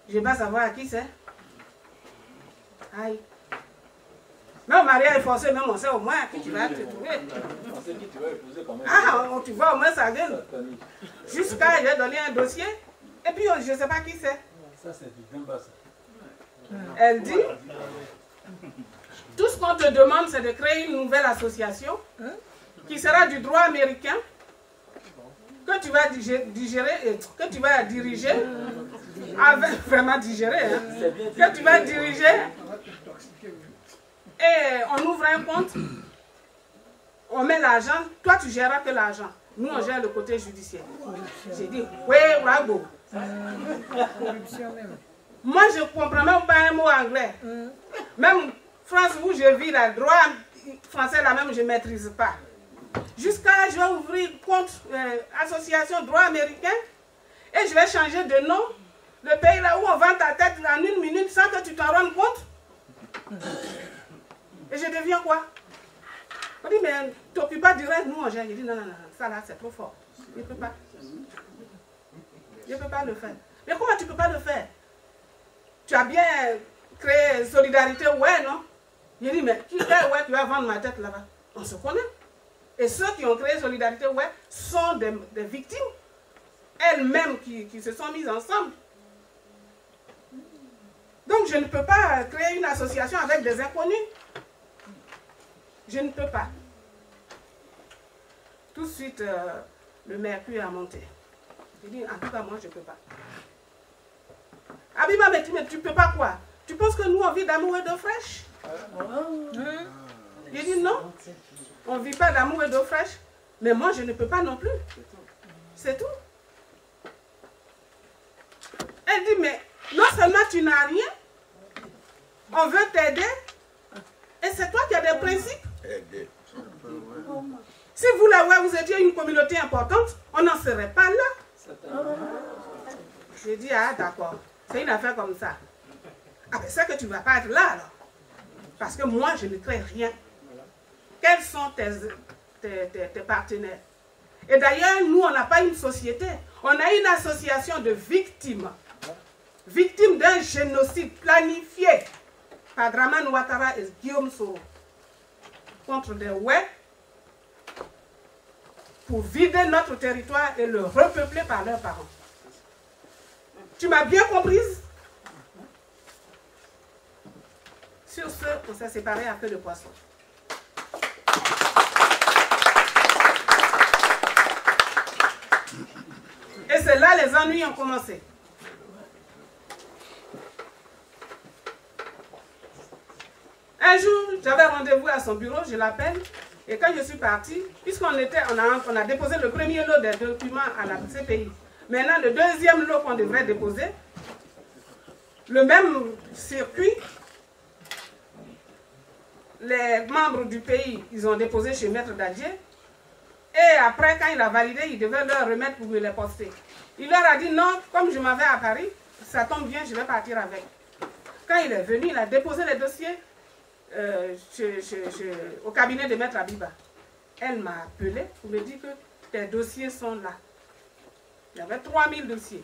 S3: je ne vais pas savoir à qui c'est. Aïe. Même au mariage forcé, même on sait au moins à qui tu vas te trouver.
S4: On sait qui tu vas épouser quand même.
S3: Ah, tu vois au moins sa gueule. Jusqu'à il a donné un dossier. Et puis je ne sais pas qui c'est.
S4: Ça c'est du bien bas.
S3: Elle dit, tout ce qu'on te demande, c'est de créer une nouvelle association qui sera du droit américain, que tu vas digérer, que tu vas diriger, avec vraiment digérer, hein, que tu vas diriger, et on ouvre un compte, on met l'argent, toi tu géreras que l'argent, nous on gère le côté judiciaire. J'ai dit, oui, bravo. Moi je ne comprends même pas un mot anglais. Même France où je vis, le droit français là même je ne maîtrise pas. Jusqu'à je vais ouvrir compte association droit américain et je vais changer de nom. Le pays là où on vend ta tête en une minute sans que tu t'en rendes compte. Et je deviens quoi? On dit mais t'occupes pas du reste, nous on gère. Je dis non, ça là c'est trop fort. Je ne peux pas. Je ne peux pas le faire. Mais comment tu ne peux pas le faire? Tu as bien créé Solidarité, ouais, non? Je dis, mais qui est, ouais, tu vas vendre ma tête là-bas? On se connaît. Et ceux qui ont créé Solidarité, ouais, sont des victimes. Elles-mêmes qui se sont mises ensemble. Donc je ne peux pas créer une association avec des inconnus. Je ne peux pas. Tout de suite, le mercure a monté. J'ai dit, en tout cas, moi, je ne peux pas. Abiba m'a dit, mais tu ne peux pas quoi? Tu penses que nous, on vit d'amour et d'eau fraîche? J'ai dit, non, on ne vit pas d'amour et d'eau fraîche. Mais moi, je ne peux pas non plus. C'est tout. Elle dit, mais non seulement tu n'as rien, on veut t'aider, et c'est toi qui as des principes. Si vous, là, ouais, vous étiez une communauté importante, on n'en serait pas là. J'ai dit, ah d'accord, c'est une affaire comme ça. Ah ben c'est que tu ne vas pas être là alors. Parce que moi, je ne crée rien. Quels sont tes partenaires? Et d'ailleurs, nous, on n'a pas une société. On a une association de victimes. Victimes d'un génocide planifié par Dramane Ouattara et Guillaume Soro contre des Ouais pour vider notre territoire et le repeupler par leurs parents. Tu m'as bien comprise? Sur ce, on s'est séparés à queue de poisson. Et c'est là les ennuis ont commencé. Un jour, j'avais rendez-vous à son bureau, je l'appelle, et quand je suis partie, puisqu'on a déposé le premier lot des documents à la CPI, maintenant le deuxième lot qu'on devrait déposer, le même circuit, les membres du pays, ils ont déposé chez Maître Dadjié, et après, quand il a validé, il devait leur remettre pour me les poster. Il leur a dit non, comme je m'en vais à Paris, ça tombe bien, je vais partir avec. Quand il est venu, il a déposé les dossiers au cabinet de Maître Abiba. Elle m'a appelé pour me dire que tes dossiers sont là. Il y avait 3000 dossiers.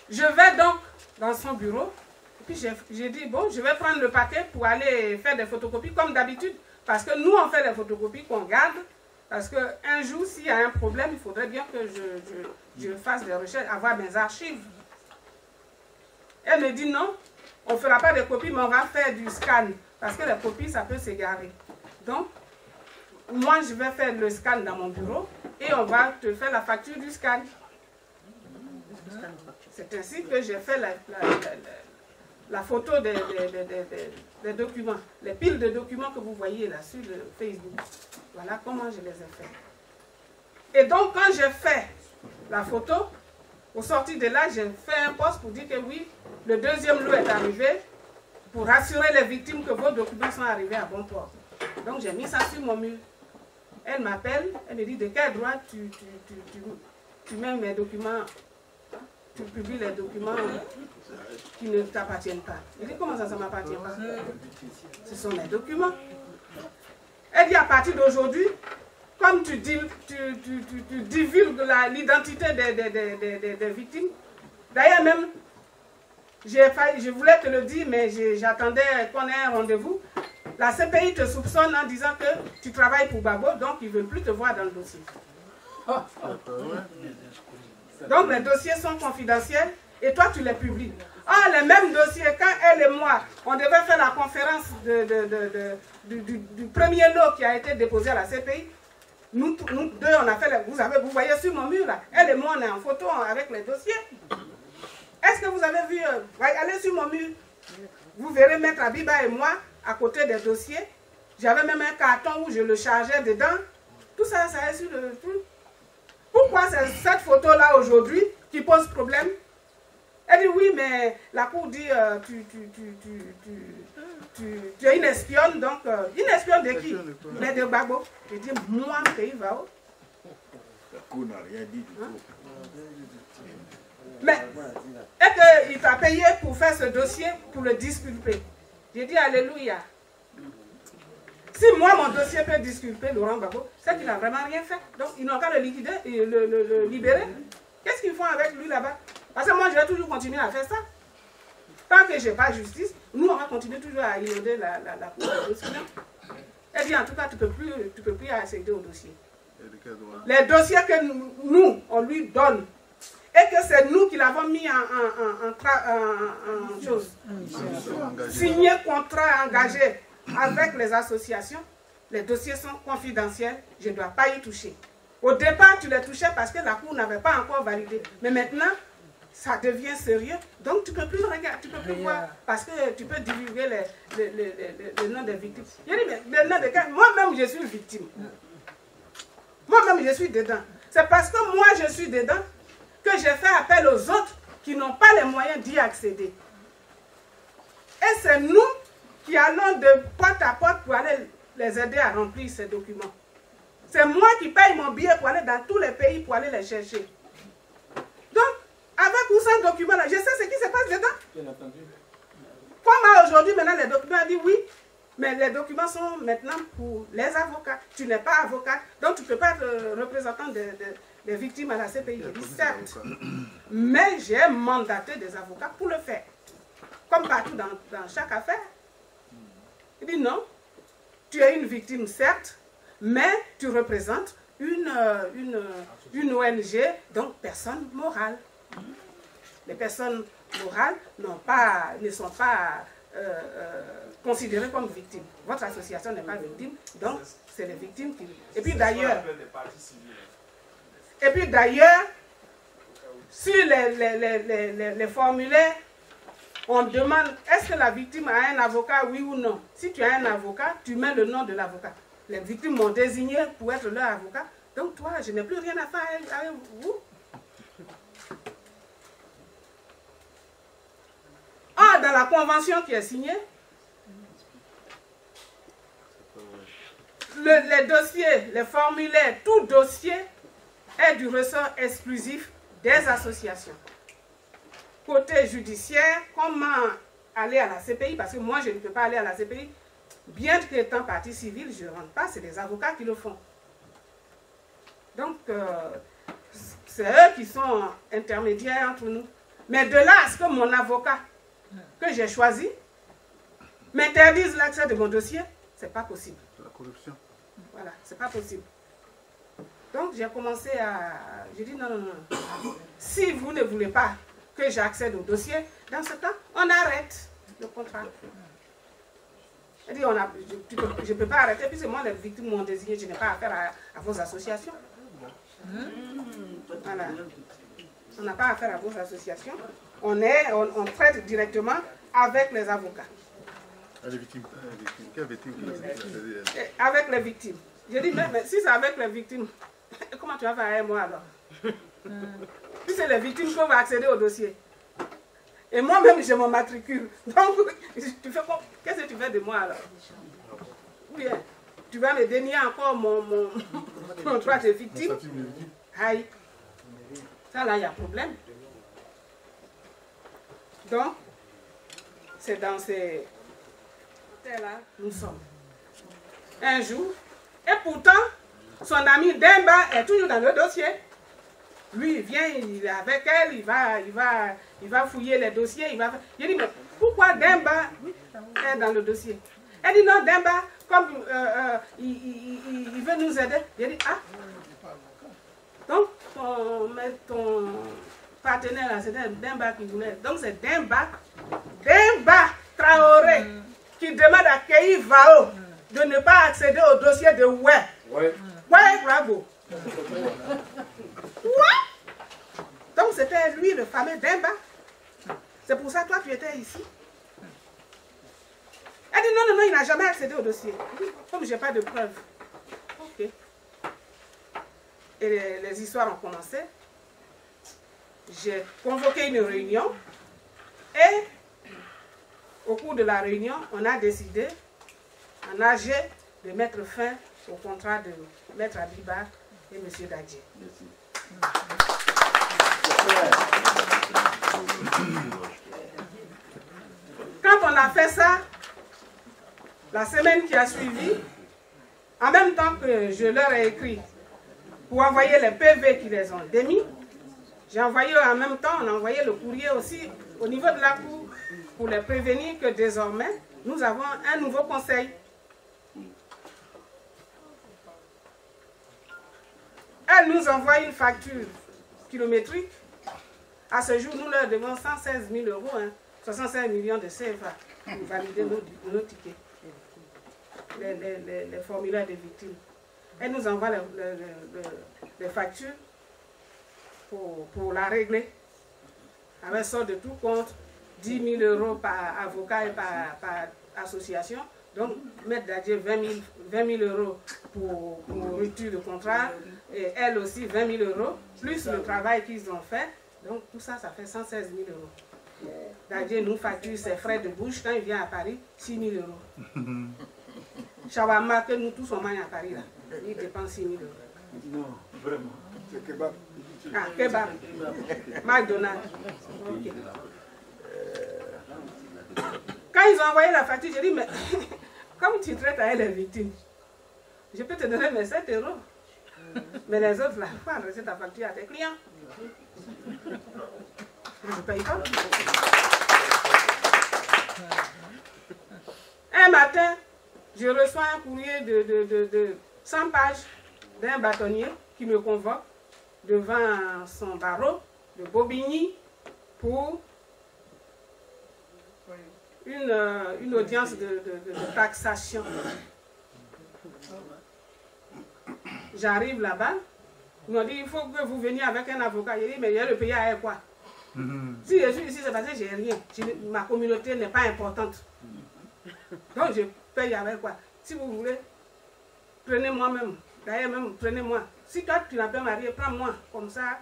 S3: Je vais donc dans son bureau, et puis j'ai dit, bon, je vais prendre le paquet pour aller faire des photocopies comme d'habitude. Parce que nous, on fait les photocopies qu'on garde. Parce qu'un jour, s'il y a un problème, il faudrait bien que je fasse des recherches, avoir mes archives. Elle me dit non, on ne fera pas de copies, mais on va faire du scan. Parce que les copies, ça peut s'égarer. Donc, moi, je vais faire le scan dans mon bureau et on va te faire la facture du scan. C'est ainsi que j'ai fait la photo des documents, les piles de documents que vous voyez là sur le Facebook. Voilà comment je les ai fait. Et donc, quand j'ai fait la photo, au sorti de là, j'ai fait un post pour dire que oui, le deuxième lot est arrivé pour rassurer les victimes que vos documents sont arrivés à bon port. Donc, j'ai mis ça sur mon mur. Elle m'appelle, elle me dit de quel droit tu mets mes documents, tu publies les documents qui ne t'appartiennent pas. Je dis, comment ça ne m'appartient pas? Ce sont mes documents. Elle dit, à partir d'aujourd'hui, comme tu divulgues l'identité des victimes, d'ailleurs même, je voulais te le dire, mais j'attendais qu'on ait un rendez-vous. La CPI te soupçonne en disant que tu travailles pour Babo, donc ils ne veulent plus te voir dans le dossier. Donc les dossiers sont confidentiels et toi tu les publies. Ah, les mêmes dossiers, quand elle et moi, on devait faire la conférence du premier lot qui a été déposé à la CPI, nous deux, on a fait, vous voyez sur mon mur là, elle et moi on est en photo avec les dossiers. Est-ce que vous avez vu, allez sur mon mur, vous verrez Maître Abiba et moi à côté des dossiers. J'avais même un carton où je le chargeais dedans. Tout ça, ça est sur le truc. Pourquoi c'est cette photo-là aujourd'hui qui pose problème? Elle dit oui, mais la cour dit tu es une espionne, donc une espionne de qui? Mais de Gbagbo. Je dis moi, pays va où?
S1: La cour n'a rien dit du tout.
S3: Mais est-ce qu'il t'a payé pour faire ce dossier pour le disculper? J'ai dit alléluia. Si moi, mon dossier peut disculper Laurent Gbagbo, c'est qu'il n'a vraiment rien fait. Donc, ils n'ont qu'à le liquider et le libérer. Qu'est-ce qu'ils font avec lui là-bas? Parce que moi, je vais toujours continuer à faire ça. Tant que je n'ai pas justice, nous, on va continuer toujours à inonder la cour de dossier. Elle dit, en tout cas, tu ne peux plus accéder au dossier. Les dossiers que nous, on lui donne. et que c'est nous qui l'avons mis en chose. Signé contrat engagé avec les associations, les dossiers sont confidentiels, je ne dois pas y toucher. Au départ, tu les touchais parce que la Cour n'avait pas encore validé. Mais maintenant, ça devient sérieux. Donc, tu ne peux plus le regarder, tu ne peux plus voir parce que tu peux divulguer les noms des victimes. Je dis, mais les noms de quelqu'un, moi-même, je suis victime. Moi-même, je suis dedans. C'est parce que moi, je suis dedans que j'ai fait appel aux autres qui n'ont pas les moyens d'y accéder. Et c'est nous qui allons de porte à porte pour aller les aider à remplir ces documents. C'est moi qui paye mon billet pour aller dans tous les pays pour aller les chercher. Donc, avec ou sans document, là, je sais ce qui se passe dedans.
S4: Bien entendu.
S3: Comme aujourd'hui, maintenant, les documents ont dit oui, mais les documents sont maintenant pour les avocats. Tu n'es pas avocat, donc tu ne peux pas être représentant des victimes à la CPI. Je dis certes, mais j'ai mandaté des avocats pour le faire. Comme partout dans chaque affaire. Il dit non, tu es une victime certes, mais tu représentes une ONG, donc personne morale. Les personnes morales ne sont pas considérées comme victimes. Votre association n'est pas victime, donc c'est les victimes qui... Et puis d'ailleurs, sur les formulaires, on demande, est-ce que la victime a un avocat, oui ou non? Si tu as un avocat, tu mets le nom de l'avocat. Les victimes m'ont désigné pour être leur avocat. Donc toi, je n'ai plus rien à faire avec vous. Ah, dans la convention qui est signée, les dossiers, les formulaires, tout dossier est du ressort exclusif des associations. Côté judiciaire, comment aller à la CPI, parce que moi je ne peux pas aller à la CPI, bien que étant partie civile, je ne rentre pas, c'est des avocats qui le font. Donc, c'est eux qui sont intermédiaires entre nous. Mais de là à ce que mon avocat, que j'ai choisi, m'interdise l'accès de mon dossier, c'est pas possible.
S1: C'est la corruption.
S3: Voilà, c'est pas possible. Donc, j'ai commencé à... J'ai dit non, non, non. Si vous ne voulez pas que j'accède au dossier, dans ce cas, on arrête le contrat. Elle dit, je ne peux pas arrêter, puisque moi, les victimes m'ont désigné, je n'ai pas affaire à vos associations. Voilà. On n'a pas affaire à vos associations. On traite directement avec les avocats.
S1: Les victimes. Quelle victime?
S3: Avec les victimes. Je dis, mais si c'est avec les victimes, comment tu vas faire avec moi alors? Si c'est les victimes qui vont accéder au dossier. Et moi-même, je me matricule. Donc, tu fais quoi? Qu'est-ce que tu fais de moi alors? Ou bien, tu vas me dénier encore mon droit de victime? Aïe. Ça là, il y a problème. Donc, c'est dans ces là nous sommes. Un jour, et pourtant, son ami Demba est toujours dans le dossier. Lui, il vient, il est avec elle, il va fouiller les dossiers. Je dis, mais pourquoi Demba est dans le dossier? Elle dit, non, Demba, comme il veut nous aider. Je dis, ah, donc ton partenaire, là, c'était Demba qui voulait. Donc c'est Demba Traoré, qui demande à Kei Vao de ne pas accéder au dossier de Ouais. Ouais, bravo. Donc c'était lui le fameux Demba. C'est pour ça que toi tu étais ici. Elle dit non, non, non, il n'a jamais accédé au dossier. Comme je n'ai pas de preuves. Ok. Et les histoires ont commencé. J'ai convoqué une réunion et au cours de la réunion, on a décidé, en AG, de mettre fin au contrat de Maître Abiba et M. Dadje. Quand on a fait ça, la semaine qui a suivi, en même temps que je leur ai écrit pour envoyer les PV qui les ont démis, j'ai envoyé en même temps, on a envoyé le courrier aussi au niveau de la Cour pour les prévenir que désormais, nous avons un nouveau conseil. Elle nous envoie une facture kilométrique À ce jour, nous leur devons 116 000 euros, 65 millions de CFA pour valider nos tickets, les formulaires des victimes. Elle nous envoie les factures pour la régler, avec sorte de tout compte, 10 000 euros par avocat et par association. Donc, Maître Dadje, 20 000 euros pour rupture de contrat, et elle aussi 20 000 euros, plus le travail qu'ils ont fait. Donc, tout ça, ça fait 116 000 euros. Dadje nous facture ses frais de bouche quand il vient à Paris, 6 000 euros. Shawarma, que nous tous on mange à Paris, là, il dépense 6 000 euros.
S4: Non, vraiment.
S2: C'est kebab.
S3: Ah, kebab. McDonald's. Okay. Quand ils ont envoyé la facture, j'ai dit, mais comme tu traites avec les victimes, je peux te donner mes 7 euros. Mais les autres, là, il faut adresser ta facture à tes clients. Je ne paye pas. Un matin, je reçois un courrier de 100 pages d'un bâtonnier qui me convoque devant son barreau de Bobigny pour une audience de taxation. J'arrive là-bas, ils m'ont dit il faut que vous veniez avec un avocat. J'ai dit mais il y a le pays à quoi? Si je suis ici, c'est parce que j'ai rien. Ma communauté n'est pas importante. Donc je paye avec quoi? Si vous voulez, prenez moi-même. D'ailleurs même, prenez-moi. Si toi tu n'as pas marié, prends-moi. Comme ça,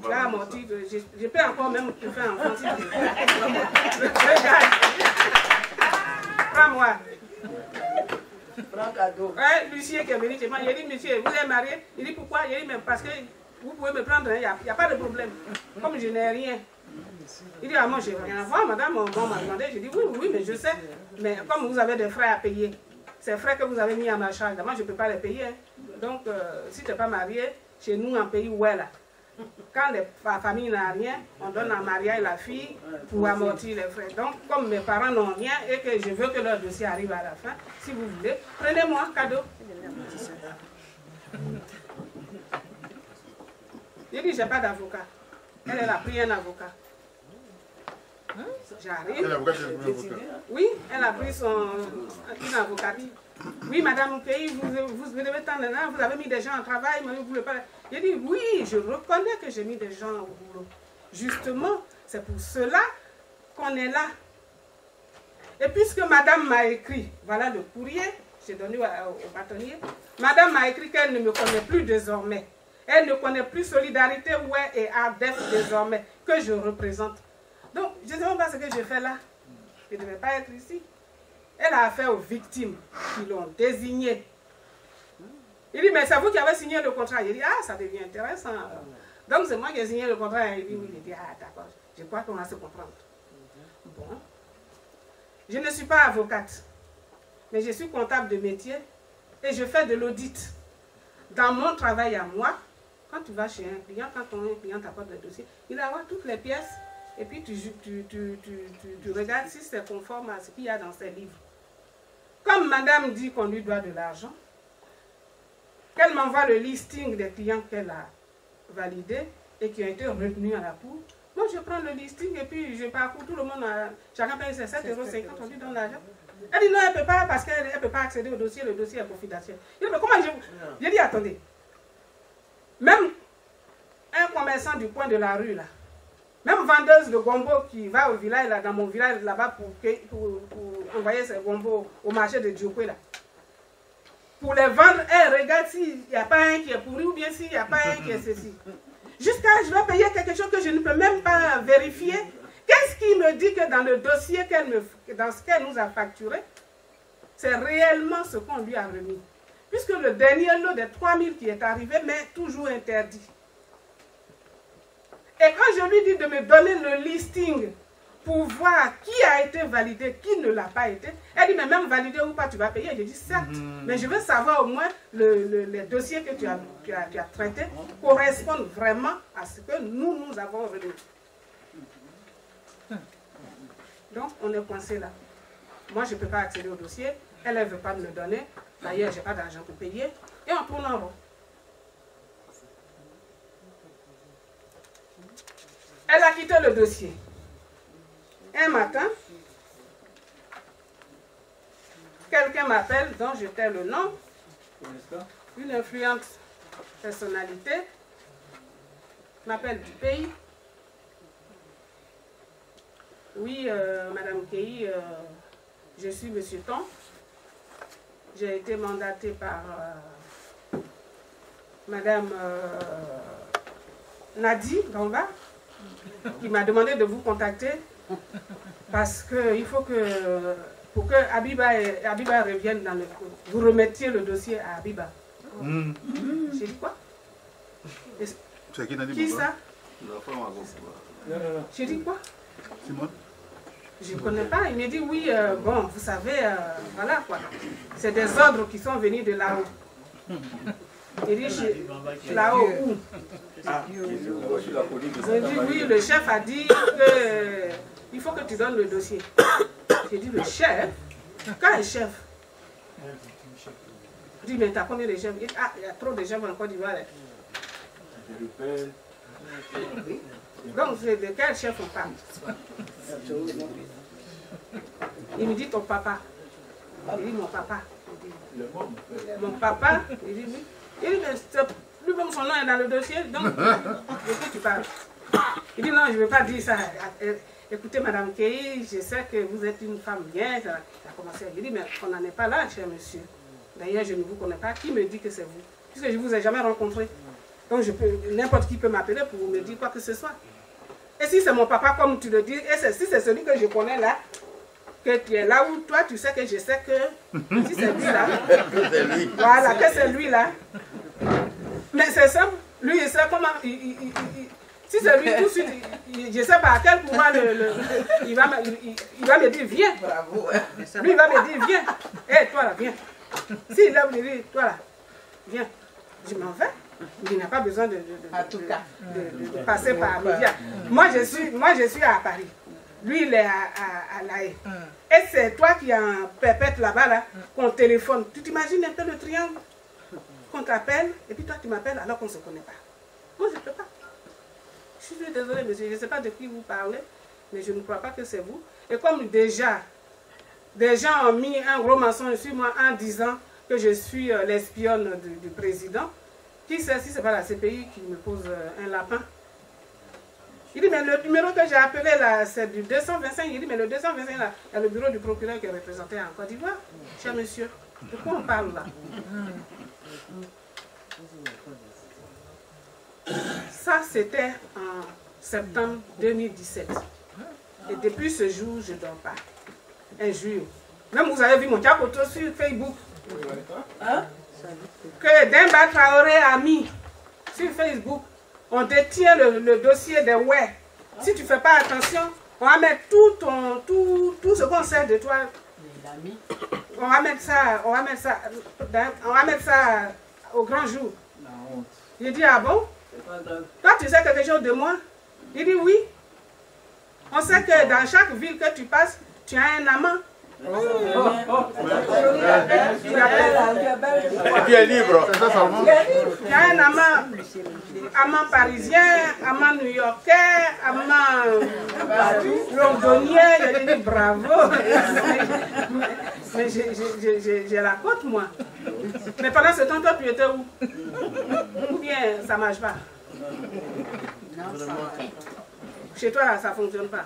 S3: tu as mon titre. Je peux encore même te faire un enfant. Si tu veux. Regarde. Prends-moi.
S5: Prends cadeau.
S3: Lucien qui est venu chez moi, il a dit, monsieur, vous êtes marié? Il dit, pourquoi? Il dit, mais parce que vous pouvez me prendre, il n'y a pas de problème. Comme je n'ai rien. Il dit, ah moi, je n'ai rien à voir, madame, on m'a demandé. Je dis, oui, mais je sais. Mais comme vous avez des frais à payer, ces frais que vous avez mis à ma charge, moi, je ne peux pas les payer. Donc, si tu n'es pas marié, chez nous, en pays où elle a. Quand la famille n'a rien, on donne en mariage la fille pour amortir les frais. Donc, comme mes parents n'ont rien et que je veux que leur dossier arrive à la fin, si vous voulez, prenez-moi cadeau. J'ai dit, je n'ai pas d'avocat. Elle a pris un avocat. J'arrive. Oui, elle a pris une avocate. Oui, madame Kei, vous devez tant de vous avez mis des gens au travail, mais vous ne voulez pas. J'ai dit, oui, je reconnais que j'ai mis des gens au boulot. Justement, c'est pour cela qu'on est là. Et puisque madame m'a écrit, voilà le courrier, j'ai donné au bâtonnier, madame m'a écrit qu'elle ne me connaît plus désormais. Elle ne connaît plus Solidarité Ouai et ADEF désormais, que je représente. Donc, je ne sais pas ce que je fais là. Je ne devais pas être ici. Elle a affaire aux victimes qui l'ont désigné. Il dit, mais c'est vous qui avez signé le contrat. Il dit, ah, ça devient intéressant. Donc, c'est moi qui ai signé le contrat. Il dit, oui, il dit, ah, d'accord, je crois qu'on va se comprendre. Bon. Je ne suis pas avocate, mais je suis comptable de métier et je fais de l'audit. Dans mon travail à moi, quand tu vas chez un client, quand ton client t'apporte le dossier, il va avoir toutes les pièces et puis tu regardes si c'est conforme à ce qu'il y a dans ses livres. Comme madame dit qu'on lui doit de l'argent, qu'elle m'envoie le listing des clients qu'elle a validés et qui ont été retenus à la cour, moi je prends le listing et puis je parcours tout le monde, chacun paye ses 7,50 €, on lui donne l'argent. Elle dit non, elle ne peut pas parce qu'elle ne peut pas accéder au dossier, le dossier est confidentiel. Je dis, mais comment j'ai dit, attendez, même un commerçant du coin de la rue là, même vendeuse de gombo qui va au village, là, dans mon village là-bas pour envoyer ses gombos au marché de Djokwe là. Pour les vendre, elle regarde s'il n'y a pas un qui est pourri ou bien s'il n'y a pas un qui est ceci. Jusqu'à je vais payer quelque chose que je ne peux même pas vérifier. Qu'est-ce qui me dit que dans le dossier dans ce qu'elle nous a facturé, c'est réellement ce qu'on lui a remis. Puisque le dernier lot des 3 000 qui est arrivé m'est toujours interdit. Et quand je lui dis de me donner le listing pour voir qui a été validé, qui ne l'a pas été, elle dit, mais même validé ou pas, tu vas payer. Je dis, certes, mais je veux savoir au moins les dossiers que tu as traités correspondent vraiment à ce que nous avons remis. Donc, on est coincé là. Moi, je ne peux pas accéder au dossier. Elle ne veut pas me le donner. D'ailleurs, je n'ai pas d'argent pour payer. Et on tourne en rond. Elle a débuté le dossier. Un matin, quelqu'un m'appelle, dont je tais le nom, une influente personnalité, m'appelle du pays. Oui, Madame Kei, je suis Monsieur Ton. J'ai été mandatée par Madame Nadi Gamba, qui m'a demandé de vous contacter parce qu'il faut que, pour que Abiba revienne dans le... Vous remettiez le dossier à Abiba. J'ai dit quoi? Qui ça? J'ai dit quoi?
S1: Simone.
S3: Je ne connais pas. Il m'a dit oui, bon, vous savez, voilà quoi. C'est des ordres qui sont venus de là-haut. Il dit là-haut où? J'ai dit oui, le chef a dit qu'il faut que tu donnes le dossier. J'ai dit le chef? Quel chef? Je dis mais t'as combien de chefs? Il dit ah, il y a trop de chefs en Côte d'Ivoire. Donc, de quel chef on parle? Il me dit ton papa. Il dit mon papa. Mon papa, il dit oui. Il dit mais lui-même son nom est dans le dossier, donc de quoi tu parles? Il dit non, je ne veux pas dire ça. Écoutez, Madame Kei, je sais que vous êtes une femme bien. Ça a commencé. Il dit mais on n'en est pas là, cher monsieur. D'ailleurs, je ne vous connais pas. Qui me dit que c'est vous? Puisque je ne vous ai jamais rencontré. Donc n'importe qui peut m'appeler pour me dire quoi que ce soit. Et si c'est mon papa, comme tu le dis, et si c'est celui que je connais là, que tu es là où toi, tu sais que je sais que si c'est lui là, voilà, que c'est lui là. Mais c'est simple, lui il sait comment, si c'est lui tout de suite, je ne sais pas à quel pouvoir il va me dire viens.
S5: Bravo.
S3: Lui il va me dire viens. Hé, toi là, viens. S'il lève me dit toi là, viens. Je m'en vais. Il n'a pas besoin de passer par médias. Moi, je suis à Paris. Lui, il est à La Haye. Et c'est toi qui es en pépette là-bas, là, qu'on téléphone. Tu t'imagines un peu le triangle? Qu'on t'appelle, et puis toi, tu m'appelles alors qu'on ne se connaît pas. Moi, je ne peux pas. Je suis désolée, monsieur. Je ne sais pas de qui vous parlez, mais je ne crois pas que c'est vous. Et comme déjà, des gens ont mis un gros mensonge sur moi en disant que je suis l'espionne du président, qui sait si ce n'est pas la CPI qui me pose un lapin? Il dit, mais le numéro que j'ai appelé là, c'est du 225. Il dit, mais le 225 là, il y a le bureau du procureur qui est représenté en Côte d'Ivoire. Cher monsieur, de quoi on parle là? Ça, c'était en septembre 2017. Et depuis ce jour, je ne dors pas. Un jour. Même vous avez vu mon diapoto sur Facebook. Hein? Que Demba Traoré a mis sur Facebook, on détient le dossier des ouais. Si tu ne fais pas attention, on va mettre tout ce qu'on sait de toi. On va mettre ça au grand jour. Il dit ah bon? Toi tu sais quelque chose de moi? Il dit oui. On sait que dans chaque ville que tu passes, tu as un amant.
S1: Et puis elle est libre.
S3: Il y a un amant parisien, amant new-yorkais, amant londonien, il dit bravo. Mais j'ai la côte moi. Mais pendant ce temps, toi tu étais où? Ou bien ça ne marche pas? Chez toi, là, ça ne fonctionne pas.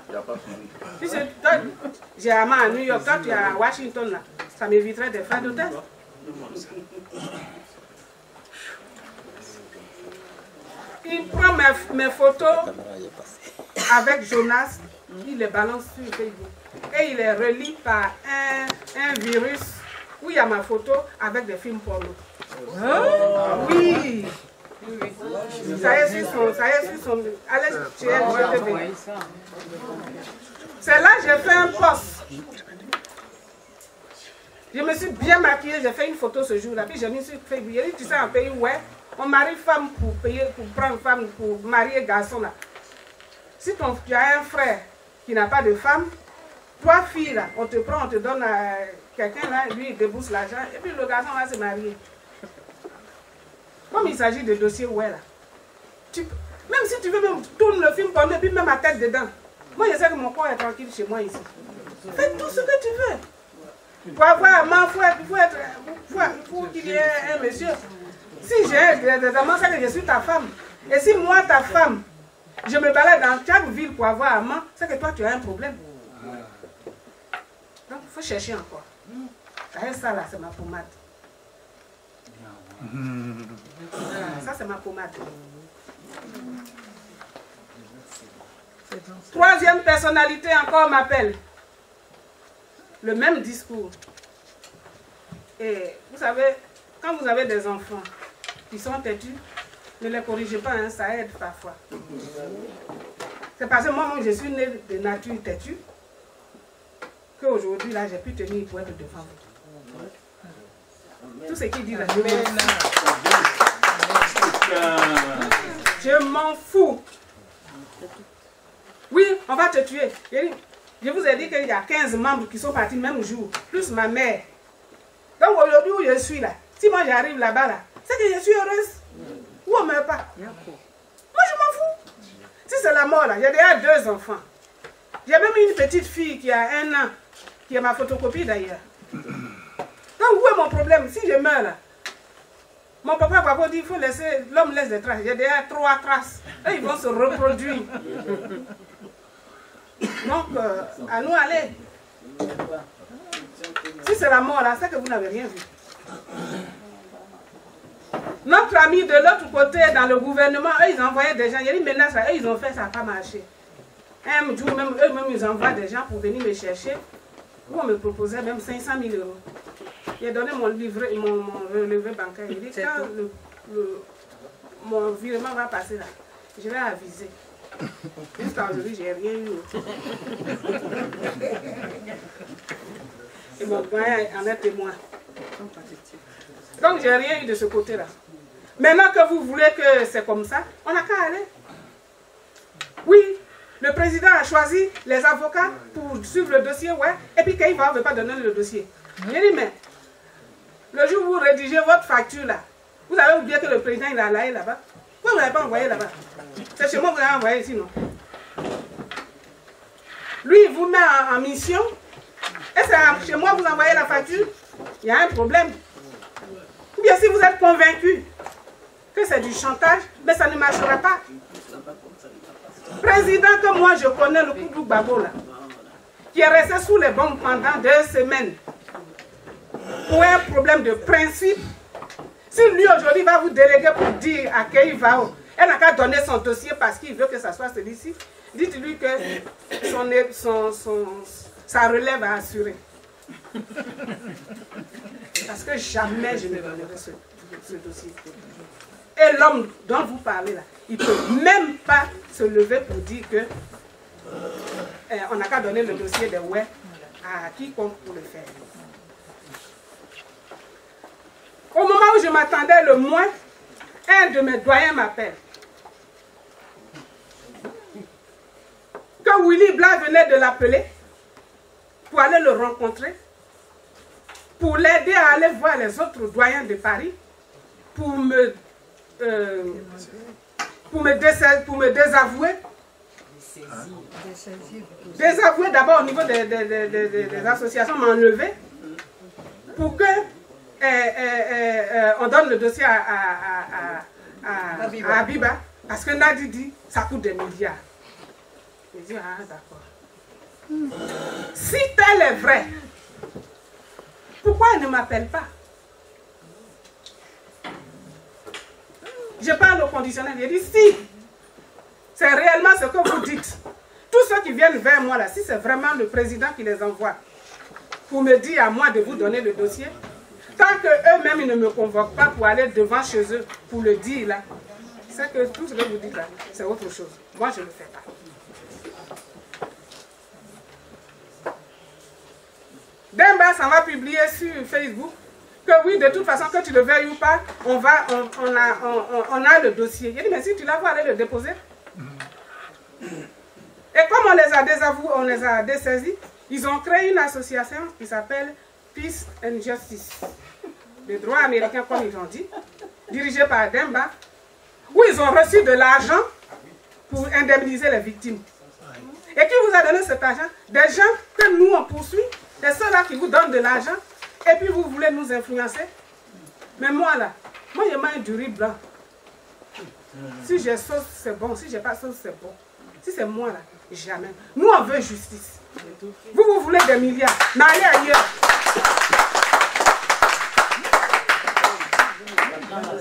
S3: Si j'ai un amant à New York, toi, tu es à Washington, là, ça m'éviterait des frais d'hôtel. Il prend mes photos avec Jonas, il les balance sur Facebook. Et il les relie par un virus où il y a ma photo avec des films porno. Oui! Ça y est sur son... Allez, tu es c'est là que j'ai fait un post. Je me suis bien maquillée, j'ai fait une photo ce jour-là, puis j'ai mis sur Facebook. J'ai dit, tu sais, un pays où on marie femme pour payer, pour prendre femme, pour marier garçon là. Si tu as un frère qui n'a pas de femme, toi fille là, on te prend, on te donne à quelqu'un là, lui il débourse l'argent, et puis le garçon va se marier. Comme il s'agit de dossiers ouais là. Même si tu veux, même tourne le film porno et puis mets ma tête dedans. Moi, je sais que mon corps est tranquille chez moi ici. Fais tout ce que tu veux. Pour avoir un il faut qu'il y ait un monsieur. Si j'ai des amants, c'est que je suis ta femme. Et si moi, ta femme, je me balade dans chaque ville pour avoir un amant, c'est que toi, tu as un problème. Donc, il faut chercher encore. Ça, là, c'est ma pommade. Ça, c'est ma pommade. Troisième personnalité encore m'appelle. Le même discours. Et vous savez, quand vous avez des enfants qui sont têtus, ne les corrigez pas, hein, ça aide parfois. C'est parce que moi, je suis née de nature têtue qu'aujourd'hui, là, j'ai pu tenir pour être devant vous. Tout ce qu'il dit là, je m'en fous. Oui, on va te tuer. Je vous ai dit qu'il y a 15 membres qui sont partis le même jour, plus ma mère. Donc aujourd'hui où je suis là, si moi j'arrive là-bas, là, c'est que je suis heureuse. Ou on ne meurt pas. Moi je m'en fous. Si c'est la mort là, j'ai déjà 2 enfants. J'ai même une petite fille qui a 1 an, qui est ma photocopie d'ailleurs. Donc où est mon problème? Si je meurs là, mon papa dit il faut laisser, l'homme laisse des traces. J'ai déjà 3 traces. Et ils vont se reproduire. Donc, à nous aller. Si c'est la mort là, c'est que vous n'avez rien vu. Notre ami de l'autre côté, dans le gouvernement, eux, ils envoyaient des gens. Il y a une menace là, eux, ils ont fait, ça n'a pas marché. Un jour, même, eux-mêmes, ils envoient des gens pour venir me chercher. Où on me proposait même 500 000 €. J'ai donné mon livret, mon relevé bancaire. Il dit, quand mon virement va passer là, je vais aviser. Jusqu'à aujourd'hui, je n'ai rien eu. Et mon gars en est témoin. Donc, je n'ai rien eu de ce côté-là. Maintenant que vous voulez que c'est comme ça, on n'a qu'à aller. Oui, le président a choisi les avocats pour suivre le dossier, ouais, et puis qu'il ne veut pas donner le dossier. J'ai dit, mais le jour où vous rédigez votre facture là, vous avez oublié que le président il a allé là-bas. Pourquoi vous ne l'avez pas envoyé là-bas? C'est chez moi que vous l'avez envoyé ici, non? Lui, il vous met en mission. Et c'est chez moi que vous envoyez la facture. Il y a un problème. Ou bien si vous êtes convaincu que c'est du chantage, mais ça ne marchera pas. Président que moi je connais, le Koudou Babo là, qui est resté sous les bombes pendant 2 semaines pour un problème de principe. Si lui aujourd'hui va vous déléguer pour dire à Kei Vao, elle n'a qu'à donner son dossier parce qu'il veut que ça soit celui-ci, dites-lui que sa relève à assurer. Parce que jamais je ne donnerai ce dossier. Et l'homme dont vous parlez là, il ne peut même pas se lever pour dire que on n'a qu'à donner le dossier de ouais à quiconque pour le faire. Au moment où je m'attendais le moins, un de mes doyens m'appelle. Que Willy Blas venait de l'appeler pour aller le rencontrer, pour l'aider à aller voir les autres doyens de Paris, pour me désavouer. Désavouer d'abord au niveau des associations, m'enlever, pour que on donne le dossier à Abiba, parce que Nadi dit ça coûte des milliards. Je dis, ah d'accord. Si tel est vrai, pourquoi elle ne m'appelle pas? Je parle au conditionnel, je dis si c'est réellement ce que vous dites, tous ceux qui viennent vers moi là, si c'est vraiment le président qui les envoie pour me dire à moi de vous donner le dossier, tant qu'eux-mêmes ils ne me convoquent pas pour aller devant chez eux pour le dire là, c'est que tout ce que vous dites là, c'est autre chose. Moi je ne le fais pas. Demba s'en va publier sur Facebook que oui, de toute façon, que tu le veuilles ou pas, on a le dossier. Il dit, mais si tu l'as, vous allez le déposer. Et comme on les a désavoués, on les a dessaisis, ils ont créé une association qui s'appelle Peace and Justice, les droits américains comme ils ont dit, dirigée par Demba, où ils ont reçu de l'argent pour indemniser les victimes. Et qui vous a donné cet argent? Des gens que nous on poursuit, c'est ceux-là qui vous donnent de l'argent, et puis vous voulez nous influencer. Mais moi là, moi je mange du riz blanc. Si j'ai sauce, c'est bon. Si j'ai pas sauce, c'est bon. Si c'est moi là, jamais. Nous on veut justice. Vous voulez des milliards, mais allez ailleurs.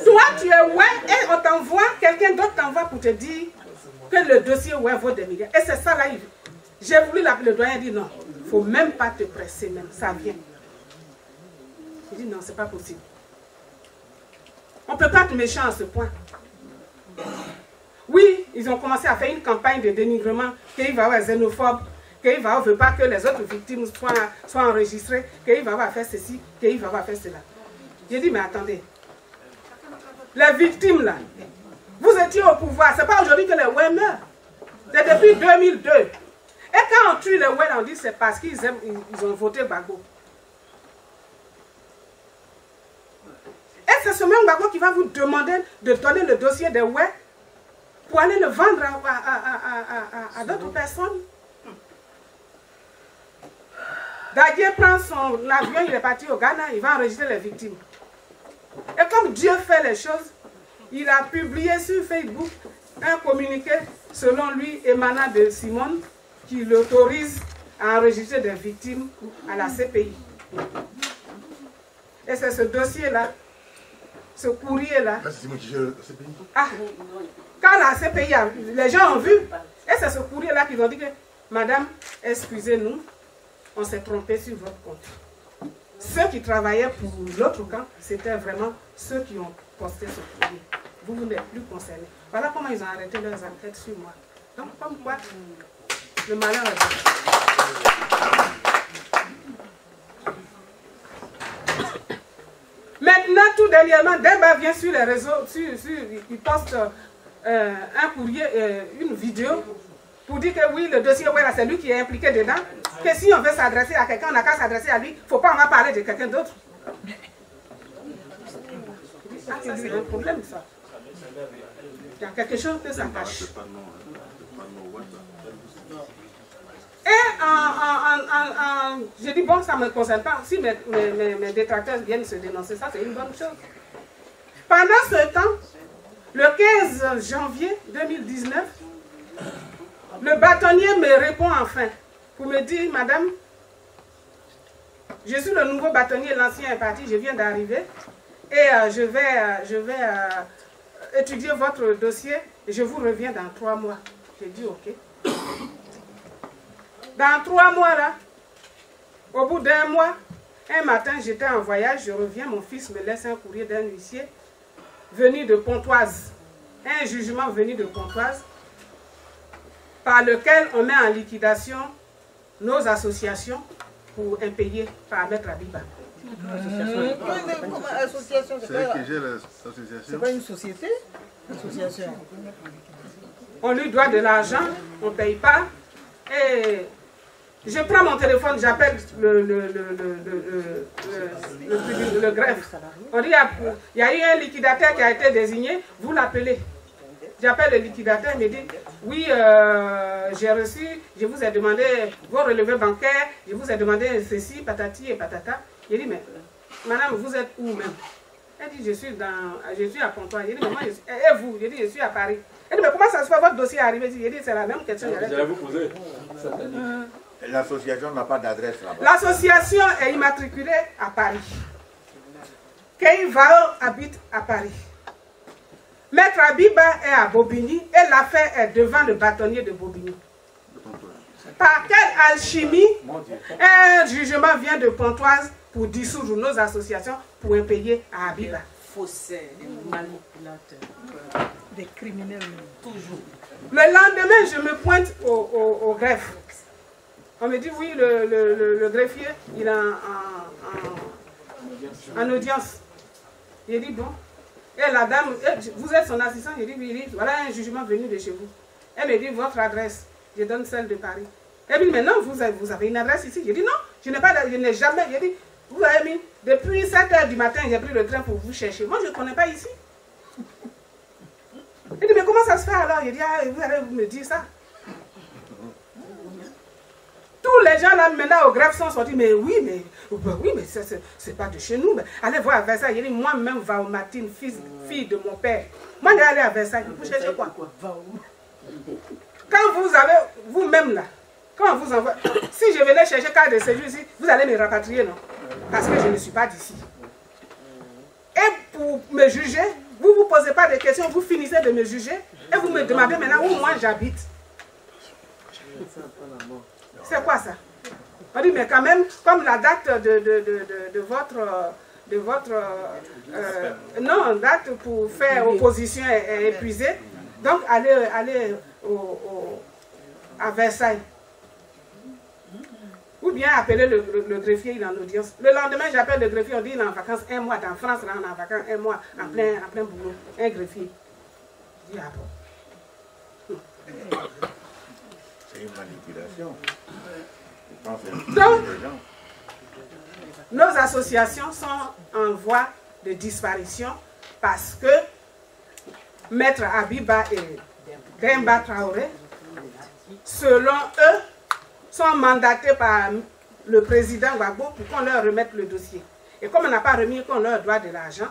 S3: Toi tu es ouais et on t'envoie, quelqu'un d'autre t'envoie pour te dire que le dossier ouais vaut des milliards. Et c'est ça là, j'ai voulu l'appeler, le doyen dit non, il ne faut même pas te presser même, ça vient. Il dit non, c'est pas possible. On ne peut pas être méchant à ce point. Oui, ils ont commencé à faire une campagne de dénigrement, qu'il va avoir xénophobe, qu'il va ne veut pas que les autres victimes soient enregistrées, qu'il va avoir fait ceci, qu'il va avoir fait cela. J'ai dit, mais attendez, les victimes là, vous étiez au pouvoir, ce n'est pas aujourd'hui que les ouais meurent. C'est depuis 2002. Et quand on tue les ouais, on dit c'est parce qu'ils ont voté Gbagbo. Et c'est ce même Gbagbo qui va vous demander de donner le dossier des ouais pour aller le vendre à d'autres personnes. Dadier prend son avion, il est parti au Ghana, il va enregistrer les victimes. Et comme Dieu fait les choses, il a publié sur Facebook un communiqué, selon lui, émanant de Simone, qui l'autorise à enregistrer des victimes à la CPI. Et c'est ce dossier-là, ce courrier-là.
S1: C'est Simone qui gère la CPI.
S3: Ah, quand la CPI, les gens ont vu, et c'est ce courrier-là qu'ils ont dit que, madame, excusez-nous, on s'est trompé sur votre compte. Ceux qui travaillaient pour l'autre camp, c'était vraiment ceux qui ont posté ce courrier. Vous n'êtes plus concernés. Voilà comment ils ont arrêté leurs enquêtes sur moi. Donc, comme quoi, le malheur est bon. Maintenant, tout dernièrement, Demba vient sur les réseaux, il poste un courrier, une vidéo, pour dire que oui, le dossier, ouais, c'est lui qui est impliqué dedans. Que si on veut s'adresser à quelqu'un, on n'a qu'à s'adresser à lui. Il ne faut pas en parler de quelqu'un d'autre. Ah, ça, c'est un problème, ça. Il y a quelque chose que ça cache. Et je dis, bon, ça ne me concerne pas. Si mes détracteurs viennent se dénoncer, ça, c'est une bonne chose. Pendant ce temps, le 15 janvier 2019, le bâtonnier me répond enfin pour me dire, madame, je suis le nouveau bâtonnier, l'ancien est parti, je viens d'arriver et je vais étudier votre dossier et je vous reviens dans 3 mois. J'ai dit ok. Dans 3 mois là, au bout d'1 mois, un matin j'étais en voyage, je reviens, mon fils me laisse un courrier d'un huissier venu de Pontoise, un jugement venu de Pontoise, par lequel on met en liquidation nos associations pour impayer par Maître Abiba.
S5: Association,
S1: c'est elle qui gère l'association.
S5: c'est pas une société? Association.
S3: On lui doit de l'argent, on ne paye pas. Et je prends mon téléphone, j'appelle le greffe. On dit, il y a eu un liquidateur qui a été désigné, vous l'appelez. J'appelle le liquidateur, il me dit, oui, j'ai reçu, je vous ai demandé vos relevés bancaires, je vous ai demandé ceci, patati et patata. Il dit, mais madame, vous êtes où même? Elle dit, je suis à Pontoise. Il dit, mais moi, je suis, et vous? Je dis, je suis à Paris. Elle dit, mais comment ça se fait, votre dossier est arrivé? Il dit, c'est la même question.
S4: J'allais vous poser.
S6: L'association n'a pas d'adresse là-bas.
S3: L'association est immatriculée à Paris. Kei Vao habite à Paris. Maître Abiba est à Bobigny et l'affaire est devant le bâtonnier de Bobigny. Par quelle alchimie un jugement vient de Pontoise pour dissoudre nos associations pour impayer à Abiba?
S5: Faussaires, des manipulateurs, des criminels, toujours.
S3: Le lendemain, je me pointe au greffe. On me dit, oui, le greffier, il est en audience. Il dit, bon. Et la dame, vous êtes son assistant, il dit, oui, voilà un jugement venu de chez vous. Elle me dit, votre adresse, je donne celle de Paris. Elle dit, mais non, vous avez une adresse ici. Je dis, non, je n'ai jamais. Je dis, vous avez mis, depuis 7 h du matin, j'ai pris le train pour vous chercher. Moi, je ne connais pas ici. Il dit, mais comment ça se fait alors? Il dit, ah, vous allez me dire ça. Tous les gens là maintenant aux grèves sont sortis, mais oui, mais c'est pas de chez nous. Mais allez voir à Versailles. Il dit, moi-même, Vaomatine, fille de mon père. Moi, j'ai allé à Versailles. Vous cherchez quoi? Quand vous avez, vous-même là, quand vous envoie, si je venais chercher cas de séjour ici, vous allez me rapatrier, non? Parce que je ne suis pas d'ici. Et pour me juger, vous ne vous posez pas de questions, vous finissez de me juger et vous me demandez maintenant où moi j'habite. C'est quoi ça? On dit, mais quand même, comme la date de votre non, date pour faire opposition est épuisée, donc allez à Versailles. Ou bien appeler le greffier, il est en audience. Le lendemain, j'appelle le greffier, on dit il est en vacances un mois. En France, là, on est en vacances un mois, en plein boulot. Un greffier. Je dis, ah bon.
S6: C'est une manipulation.
S3: Donc, nos associations sont en voie de disparition parce que Maître Abiba et Demba Traoré, selon eux, sont mandatés par le président Gbagbo pour qu'on leur remette le dossier. Et comme on n'a pas remis qu'on leur doit de l'argent,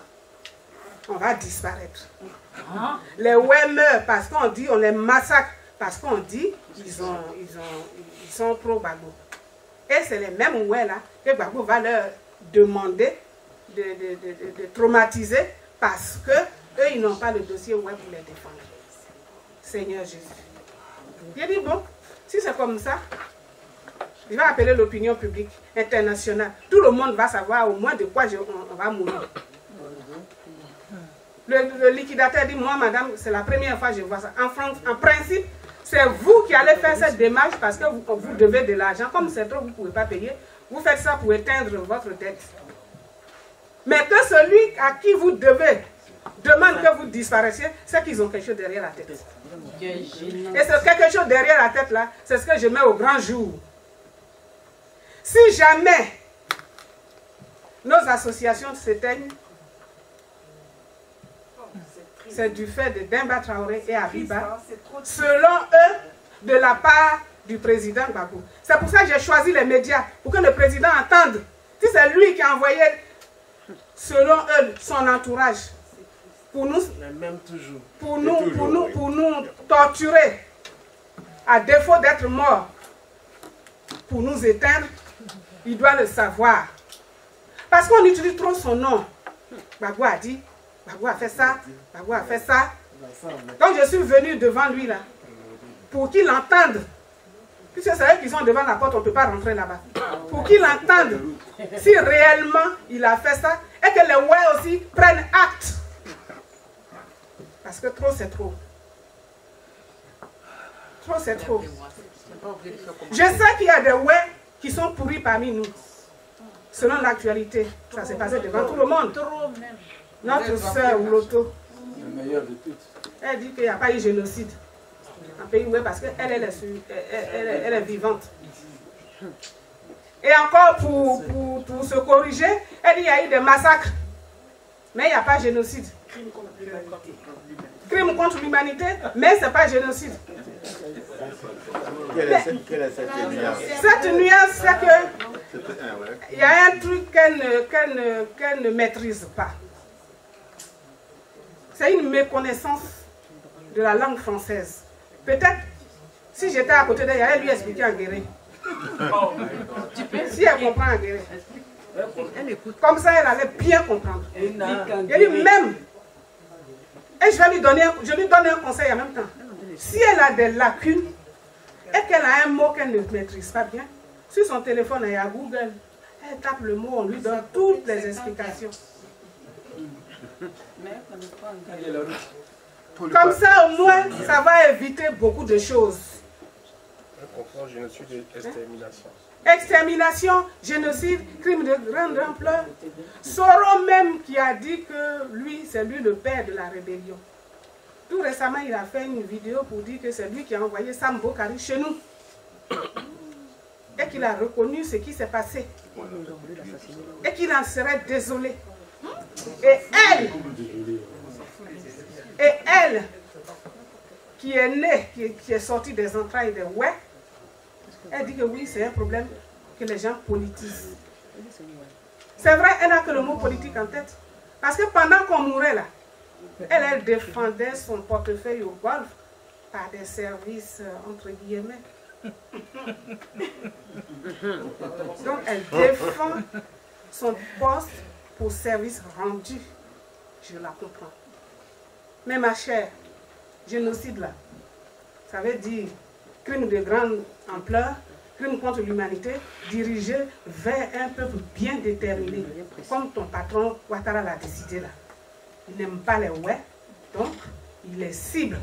S3: on va disparaître. Les Ouais meurent parce qu'on dit, on les massacre parce qu'on dit qu'ils sont pro-Gbagbo. Et c'est les mêmes Ouais là que Gbagbo va leur demander de traumatiser parce que eux ils n'ont pas le dossier Ouais pour les défendre. Seigneur Jésus. J'ai dit bon, si c'est comme ça, je vais appeler l'opinion publique internationale. Tout le monde va savoir au moins de quoi on va mourir. Le liquidateur dit, moi madame, c'est la première fois que je vois ça. En principe, c'est vous qui allez faire cette démarche parce que vous devez de l'argent. Comme c'est trop, vous ne pouvez pas payer. Vous faites ça pour éteindre votre dette. Mais que celui à qui vous devez demande que vous disparaissiez, c'est qu'ils ont quelque chose derrière la tête. Et c'est quelque chose derrière la tête là, c'est ce que je mets au grand jour. Si jamais nos associations s'éteignent, c'est du fait de Demba Traoré et Abiba, selon eux, de la part du président Gbagbo. C'est pour ça que j'ai choisi les médias, pour que le président entende. Si c'est lui qui a envoyé, selon eux, son entourage, pour nous torturer, à défaut d'être mort, pour nous éteindre, il doit le savoir. Parce qu'on utilise trop son nom. Gbagbo a dit, Gbagbo a fait ça, Gbagbo a fait ça. Donc je suis venu devant lui là, pour qu'il entende. Puisque c'est eux qui sont devant la porte, on ne peut pas rentrer là-bas. Pour qu'il entende si réellement il a fait ça, et que les Ouais aussi prennent acte. Parce que trop c'est trop. Trop c'est trop. Je sais qu'il y a des Ouais qui sont pourris parmi nous. Selon l'actualité, ça s'est passé devant tout le monde. Notre sœur Ouloto, elle dit qu'il n'y a pas eu génocide en pays Oué parce qu'elle elle est vivante. Et encore pour se corriger, elle dit qu'il y a eu des massacres. Mais il n'y a pas de génocide. Crime contre l'humanité, mais ce n'est pas génocide.
S6: Quelle est cette nuance?
S3: Cette nuance, c'est que il y a un truc qu'elle ne maîtrise pas. C'est une méconnaissance de la langue française. Peut-être, si j'étais à côté d'elle, j'allais lui expliquer en guéré. Si elle comprend en guéré. Comme ça, elle allait bien comprendre. Et lui-même, et je lui donne un conseil en même temps. Si elle a des lacunes et qu'elle a un mot qu'elle ne maîtrise pas bien, sur son téléphone, il y a Google. Elle tape le mot, on lui donne toutes les explications. Comme ça, au moins, ça va éviter beaucoup de choses.
S1: Génocide et extermination.
S3: Extermination, génocide, crime de grande ampleur. Soro même qui a dit que lui, c'est lui le père de la rébellion. Tout récemment, il a fait une vidéo pour dire que c'est lui qui a envoyé Sam Bokari chez nous. Et qu'il a reconnu ce qui s'est passé. Et qu'il en serait désolé. Et elle, qui est née, qui est sortie des entrailles des ouais, elle dit que oui, c'est un problème que les gens politisent. C'est vrai, elle n'a que le mot politique en tête. Parce que pendant qu'on mourait là, elle défendait son portefeuille au golf par des services entre guillemets. Donc elle défend son poste pour service rendu. Je la comprends. Mais ma chère, génocide là, ça veut dire crime de grande ampleur, crime contre l'humanité, dirigé vers un peuple bien déterminé, comme ton patron Ouattara l'a décidé là. Il n'aime pas les ouais, donc il les cible.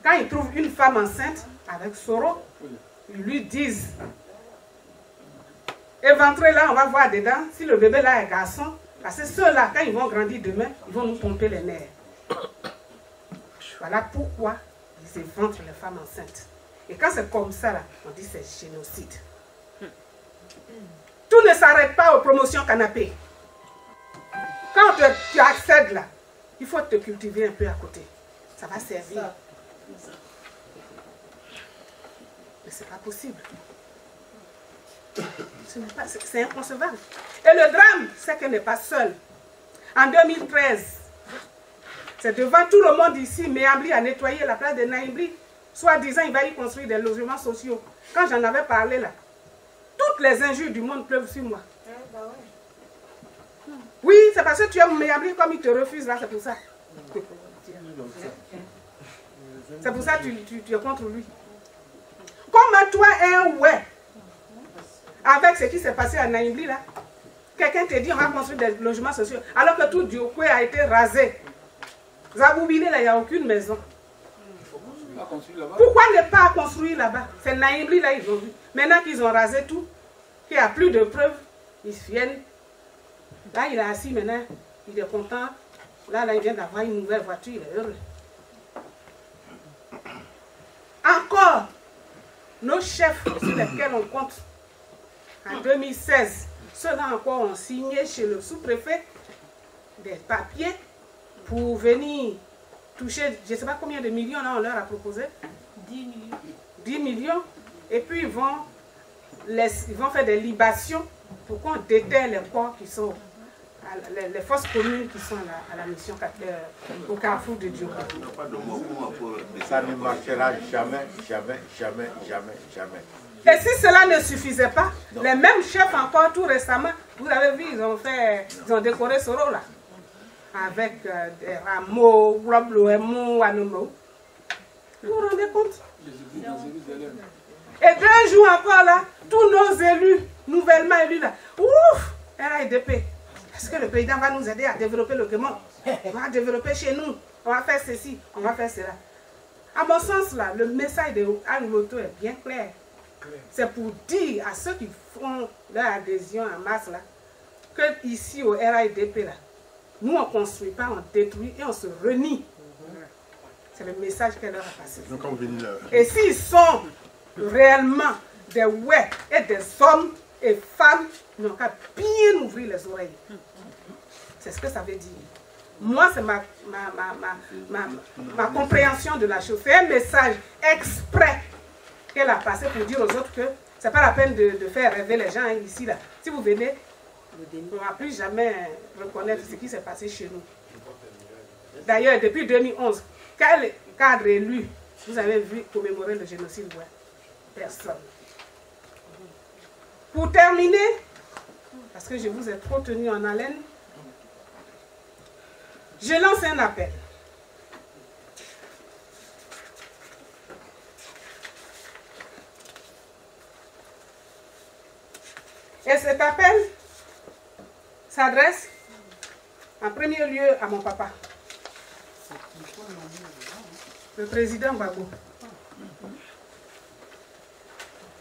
S3: Quand ils trouvent une femme enceinte avec Soro, ils lui disent éventrez là, on va voir dedans, si le bébé là est garçon, parce que ceux-là, quand ils vont grandir demain, ils vont nous pomper les nerfs. Voilà pourquoi ils éventrent les femmes enceintes. Et quand c'est comme ça, là, on dit c'est génocide. Tout ne s'arrête pas aux promotions canapé. Quand tu accèdes là, il faut te cultiver un peu à côté. Ça va servir. Mais ce n'est pas possible. C'est inconcevable. Et le drame, c'est qu'elle n'est pas seule. En 2013, c'est devant tout le monde ici, Méambli a nettoyé la place de Naïmbli. Soi-disant, il va y construire des logements sociaux. Quand j'en avais parlé là, toutes les injures du monde pleuvent sur moi. Oui, c'est parce que tu aimes Méambli comme il te refuse là, c'est pour ça. C'est pour ça que tu es contre lui. Comme toi, un ouais, avec ce qui s'est passé à Naïmbli là, quelqu'un te dit on va construire des logements sociaux, alors que tout Diokwe a été rasé. Zaboubile là, il n'y a aucune maison. Pourquoi ne pas construire là-bas? C'est Naïmbli là, ils ont vu. Maintenant qu'ils ont rasé tout, qu'il n'y a plus de preuves, ils viennent. Là, il est assis maintenant, il est content. Là, il vient d'avoir une nouvelle voiture, il est heureux. Encore, nos chefs sur lesquels on compte, en 2016, ceux-là encore ont signé chez le sous-préfet des papiers pour venir toucher, je ne sais pas combien de millions là on leur a proposé. 10 millions. 10 millions. Et puis ils vont faire des libations pour qu'on déterre les corps qui sont, les forces communes qui sont à la mission au carrefour de Dieu.
S6: Ça ne marchera jamais, jamais, jamais, jamais, jamais.
S3: Et si cela ne suffisait pas, les mêmes chefs encore tout récemment, vous avez vu, ils ont décoré Soro là, avec des rameaux, Robloemo, Anomo. Vous vous rendez compte? Et 2 jours encore là, tous nos élus, nouvellement élus là, ouf, RAIDP. Est-ce que le président va nous aider à développer le Guémon? On va développer chez nous, on va faire ceci, on va faire cela. À mon sens là, le message de Anne Loto est bien clair. C'est pour dire à ceux qui font leur adhésion en masse là, que ici au RAIDP là, nous on ne construit pas, on détruit et on se renie. C'est le message qu'elle leur a passé.
S1: Donc, on vient là.
S3: Et s'ils sont réellement des ouais et des hommes et femmes, ils n'ont qu'à bien ouvrir les oreilles. C'est ce que ça veut dire. Moi, c'est ma compréhension de la chose. C'est un message exprès qu'elle a passé pour dire aux autres que ce n'est pas la peine de faire rêver les gens ici. Là. Si vous venez, on ne va plus jamais reconnaître ce qui s'est passé chez nous. D'ailleurs, depuis 2011, quel cadre élu vous avez vu commémorer le génocide? Ouais. Personne. Pour terminer, parce que je vous ai trop tenu en haleine, je lance un appel. Et cet appel s'adresse en premier lieu à mon papa, le président Gbagbo.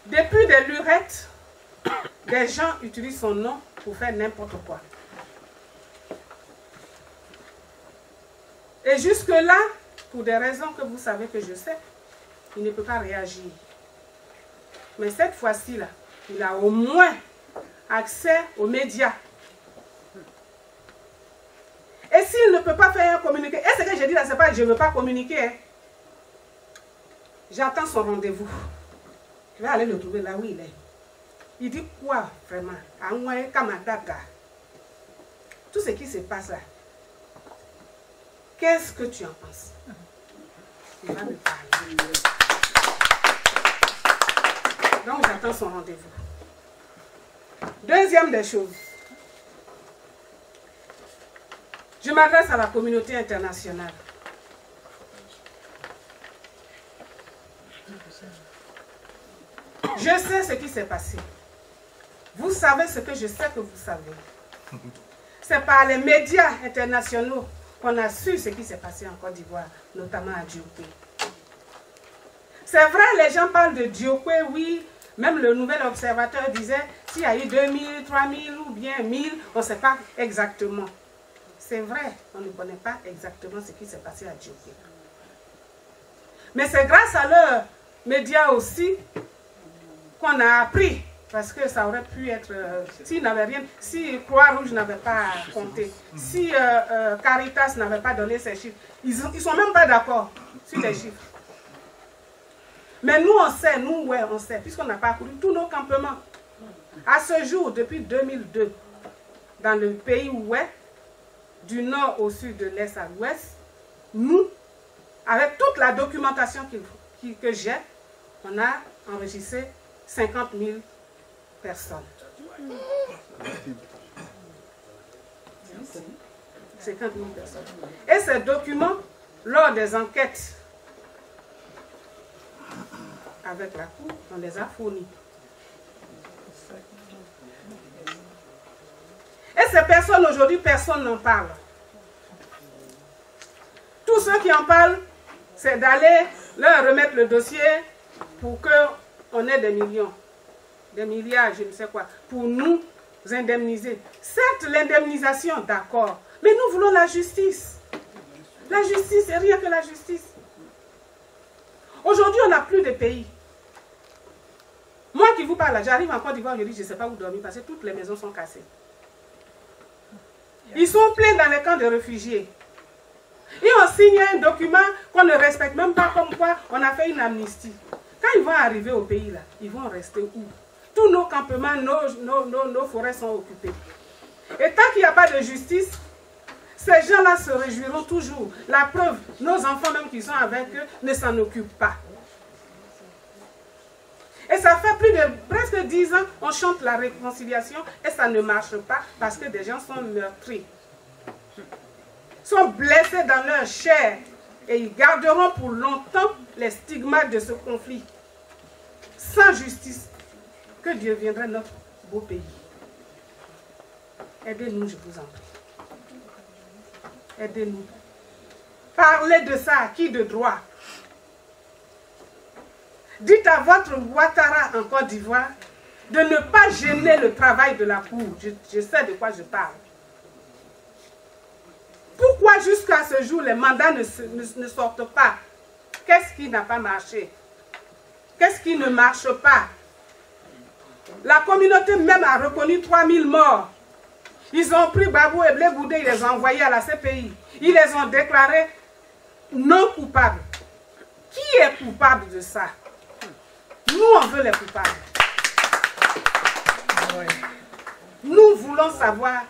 S3: Depuis des lurettes, des gens utilisent son nom pour faire n'importe quoi. Et jusque-là, pour des raisons que vous savez que je sais, il ne peut pas réagir. Mais cette fois-ci, là, il a au moins accès aux médias. Et s'il ne peut pas faire un communiqué, et ce que je dis là, c'est pas que je ne veux pas communiquer. Hein. J'attends son rendez-vous. Je vais aller le trouver là où il est. Il dit quoi vraiment? À moi, Kamadaka. Tout ce qui se passe là. Qu'est-ce que tu en penses? Il va me parler. Donc j'attends son rendez-vous. Deuxième des choses. Je m'adresse à la communauté internationale. Je sais ce qui s'est passé. Vous savez ce que je sais que vous savez. C'est par les médias internationaux qu'on a su ce qui s'est passé en Côte d'Ivoire, notamment à Djokwe. C'est vrai, les gens parlent de Djokwe, oui. Même le nouvel observateur disait, s'il y a eu 2000, 3000 ou bien 1000, on ne sait pas exactement. C'est vrai, on ne connaît pas exactement ce qui s'est passé à Djokwe. Mais c'est grâce à leurs médias aussi qu'on a appris, parce que ça aurait pu être, s'ils n'avaient rien, si Croix-Rouge n'avait pas compté, si Caritas n'avait pas donné ces chiffres, ils ne sont même pas d'accord sur les chiffres. Mais nous, on sait, nous, ouais, on sait, puisqu'on n'a pas parcouru tous nos campements. À ce jour, depuis 2002, dans le pays ouest, du nord au sud, de l'est à l'ouest, nous, avec toute la documentation que j'ai, on a enregistré 50 000 personnes. 50 000 personnes. Et ces documents, lors des enquêtes avec la Cour, on les a fournis. Et ces personnes, aujourd'hui, personne n'en parle. Tous ceux qui en parlent, c'est d'aller leur remettre le dossier pour qu'on ait des millions, des milliards, je ne sais quoi, pour nous indemniser. Certes, l'indemnisation, d'accord, mais nous voulons la justice. La justice, c'est rien que la justice. Aujourd'hui, on n'a plus de pays. Moi qui vous parle, j'arrive en Côte d'Ivoire, je dis, je ne sais pas où dormir parce que toutes les maisons sont cassées. Ils sont pleins dans les camps de réfugiés. Et on signe un document qu'on ne respecte même pas, comme quoi on a fait une amnistie. Quand ils vont arriver au pays, là, ils vont rester où? Tous nos campements, nos forêts sont occupées. Et tant qu'il n'y a pas de justice, ces gens-là se réjouiront toujours. La preuve, nos enfants même qui sont avec eux ne s'en occupent pas. Et ça fait plus de presque 10 ans, on chante la réconciliation et ça ne marche pas parce que des gens sont meurtris, sont blessés dans leur chair et ils garderont pour longtemps les stigmates de ce conflit. Sans justice, que Dieu viendrait notre beau pays. Aidez-nous, je vous en prie. Aidez-nous. Parlez de ça à qui de droit? Dites à votre Ouattara en Côte d'Ivoire de ne pas gêner le travail de la Cour. Je sais de quoi je parle. Pourquoi jusqu'à ce jour les mandats ne sortent pas? Qu'est-ce qui n'a pas marché? Qu'est-ce qui ne marche pas? La communauté même a reconnu 3000 morts. Ils ont pris Babou et Blé Goudé, ils les ont envoyés à la CPI. Ils les ont déclarés non coupables. Qui est coupable de ça? Nous, on veut les coupables. Nous voulons savoir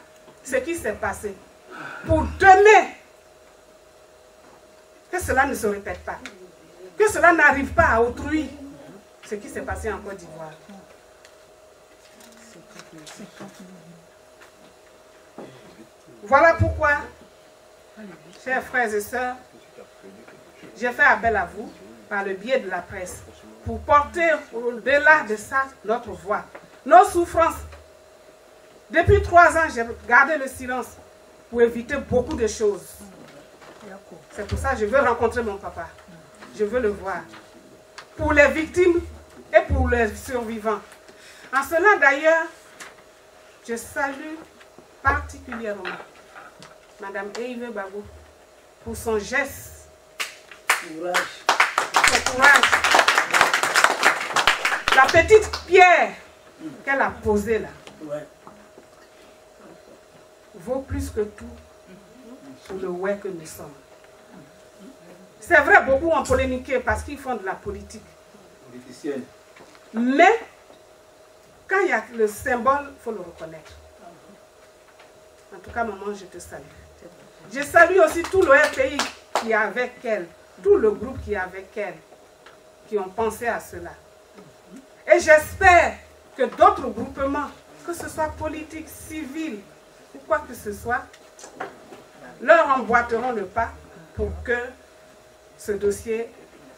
S3: ce qui s'est passé. Pour demain, que cela ne se répète pas. Que cela n'arrive pas à autrui. Ce qui s'est passé en Côte d'Ivoire. Voilà pourquoi, chers frères et sœurs, j'ai fait appel à vous par le biais de la presse pour porter au-delà de ça notre voix, nos souffrances. Depuis 3 ans, j'ai gardé le silence pour éviter beaucoup de choses. C'est pour ça que je veux rencontrer mon papa. Je veux le voir. Pour les victimes et pour les survivants. En cela d'ailleurs, je salue particulièrement Madame Eive Babou pour son geste. Courage. Son courage. La petite pierre qu'elle a posée là vaut plus que tout pour le ouais que nous sommes. C'est vrai, beaucoup ont polémiqué parce qu'ils font de la politique.
S4: Politicienne.
S3: Mais, quand il y a le symbole, il faut le reconnaître. En tout cas, maman, je te salue. Je salue aussi tout le RPI qui est avec elle, tout le groupe qui est avec elle, qui ont pensé à cela. Et j'espère que d'autres groupements, que ce soit politique, civil, ou quoi que ce soit, leur emboîteront le pas pour que ce dossier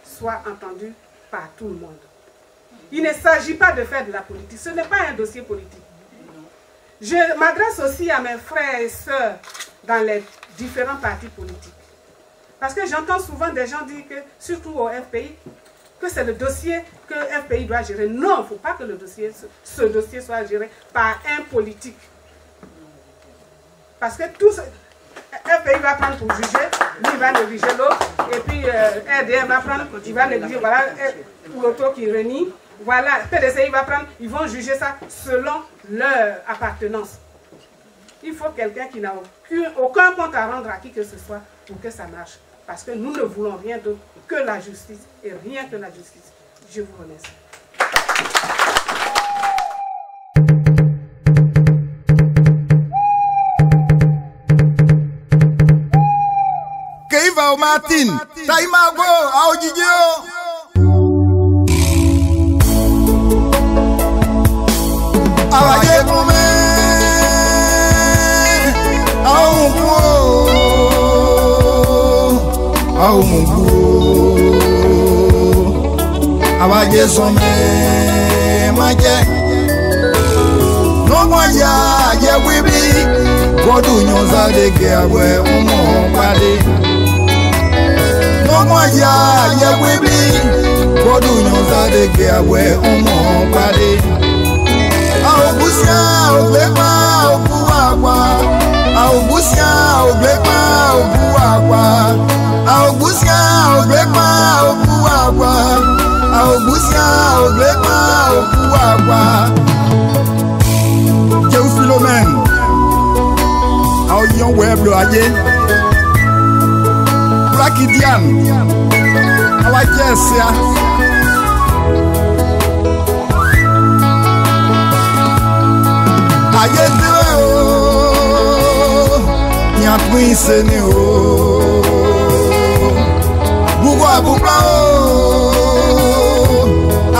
S3: soit entendu par tout le monde. Il ne s'agit pas de faire de la politique, ce n'est pas un dossier politique. Je m'adresse aussi à mes frères et sœurs dans les différents partis politiques. Parce que j'entends souvent des gens dire que, surtout au FPI, que c'est le dossier que le FPI doit gérer. Non, il ne faut pas que ce dossier soit géré par un politique. Parce que tout ce FPI va prendre pour juger, lui il va négliger l'autre, et puis RDR va prendre, il va négliger, voilà, l'auto qui renie, voilà, PDCI va prendre, ils vont juger ça selon leur appartenance. Il faut quelqu'un qui n'a aucun compte à rendre à qui que ce soit pour que ça marche. Parce que nous ne voulons rien d'autre que la justice et rien que la justice. Je vous remercie.
S7: Keiva Martin, Taimago, Aojijo. Awaye kome, aumuku, awaye some, maje. No moya, ye wibi, godu nyoza de gewe umo pade. No moya, ye wibi, godu nyoza de gewe umo pade. Augusia, Oglekwa, Obuagwa. Augusia, Oglekwa, Obuagwa. Augusia, Oglekwa, Obuagwa. Augusia, Oglekwa, Obuagwa. Jésus Philomène. Aoyon Weblo Aye. Brakidian. Awajesia. Aye o, nyatwi seni o, bugwa bugwa o,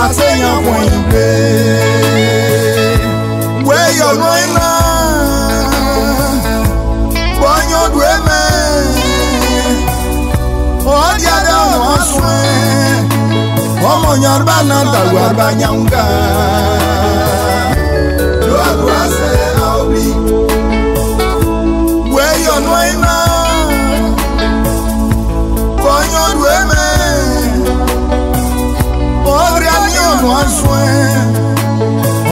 S7: asenya kwenbe, we yo noina, bonyo dweme, odiada waswe, omo nyarba na dalwa banyanga.